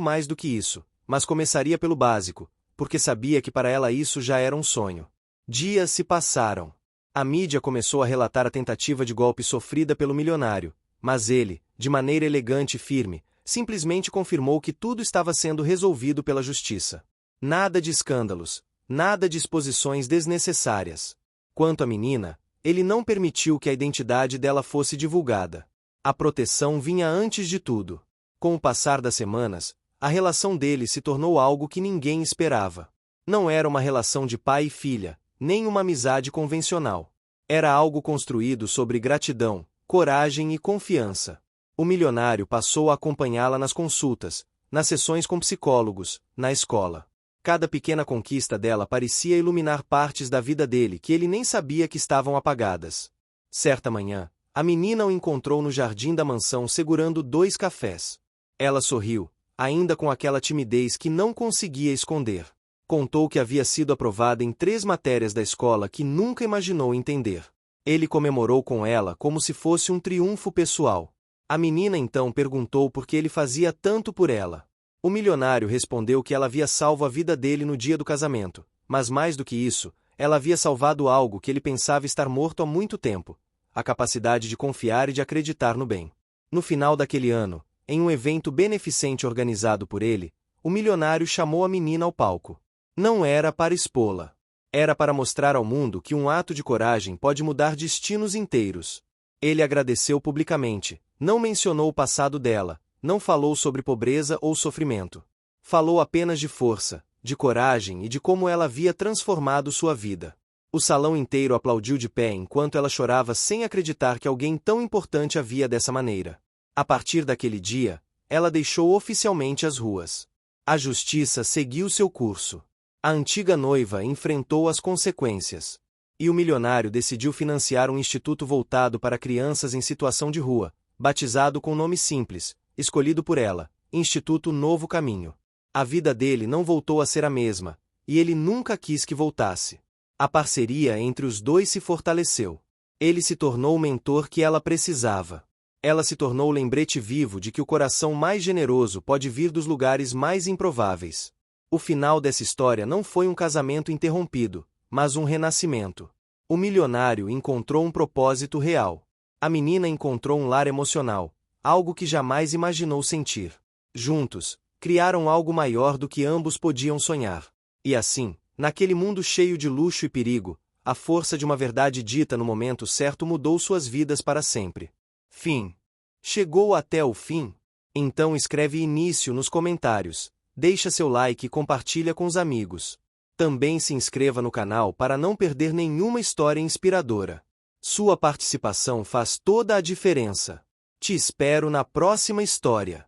mais do que isso, mas começaria pelo básico, porque sabia que para ela isso já era um sonho. Dias se passaram. A mídia começou a relatar a tentativa de golpe sofrida pelo milionário, mas ele, de maneira elegante e firme, simplesmente confirmou que tudo estava sendo resolvido pela justiça. Nada de escândalos, nada de exposições desnecessárias. Quanto à menina, ele não permitiu que a identidade dela fosse divulgada. A proteção vinha antes de tudo. Com o passar das semanas, a relação deles se tornou algo que ninguém esperava. Não era uma relação de pai e filha, nem uma amizade convencional. Era algo construído sobre gratidão, coragem e confiança. O milionário passou a acompanhá-la nas consultas, nas sessões com psicólogos, na escola. Cada pequena conquista dela parecia iluminar partes da vida dele que ele nem sabia que estavam apagadas. Certa manhã, a menina o encontrou no jardim da mansão segurando 2 cafés. Ela sorriu, ainda com aquela timidez que não conseguia esconder. Contou que havia sido aprovada em 3 matérias da escola que nunca imaginou entender. Ele comemorou com ela como se fosse um triunfo pessoal. A menina então perguntou por que ele fazia tanto por ela. O milionário respondeu que ela havia salvo a vida dele no dia do casamento, mas mais do que isso, ela havia salvado algo que ele pensava estar morto há muito tempo: a capacidade de confiar e de acreditar no bem. No final daquele ano, em um evento beneficente organizado por ele, o milionário chamou a menina ao palco. Não era para expô-la. Era para mostrar ao mundo que um ato de coragem pode mudar destinos inteiros. Ele agradeceu publicamente, não mencionou o passado dela, não falou sobre pobreza ou sofrimento. Falou apenas de força, de coragem e de como ela havia transformado sua vida. O salão inteiro aplaudiu de pé enquanto ela chorava sem acreditar que alguém tão importante havia dessa maneira. A partir daquele dia, ela deixou oficialmente as ruas. A justiça seguiu seu curso. A antiga noiva enfrentou as consequências. E o milionário decidiu financiar um instituto voltado para crianças em situação de rua, batizado com nome simples, escolhido por ela, Instituto Novo Caminho. A vida dele não voltou a ser a mesma, e ele nunca quis que voltasse. A parceria entre os dois se fortaleceu. Ele se tornou o mentor que ela precisava. Ela se tornou o lembrete vivo de que o coração mais generoso pode vir dos lugares mais improváveis. O final dessa história não foi um casamento interrompido, mas um renascimento. O milionário encontrou um propósito real. A menina encontrou um lar emocional, algo que jamais imaginou sentir. Juntos, criaram algo maior do que ambos podiam sonhar. E assim, naquele mundo cheio de luxo e perigo, a força de uma verdade dita no momento certo mudou suas vidas para sempre. Fim. Chegou até o fim? Então escreve início nos comentários, deixa seu like e compartilha com os amigos. Também se inscreva no canal para não perder nenhuma história inspiradora. Sua participação faz toda a diferença. Te espero na próxima história.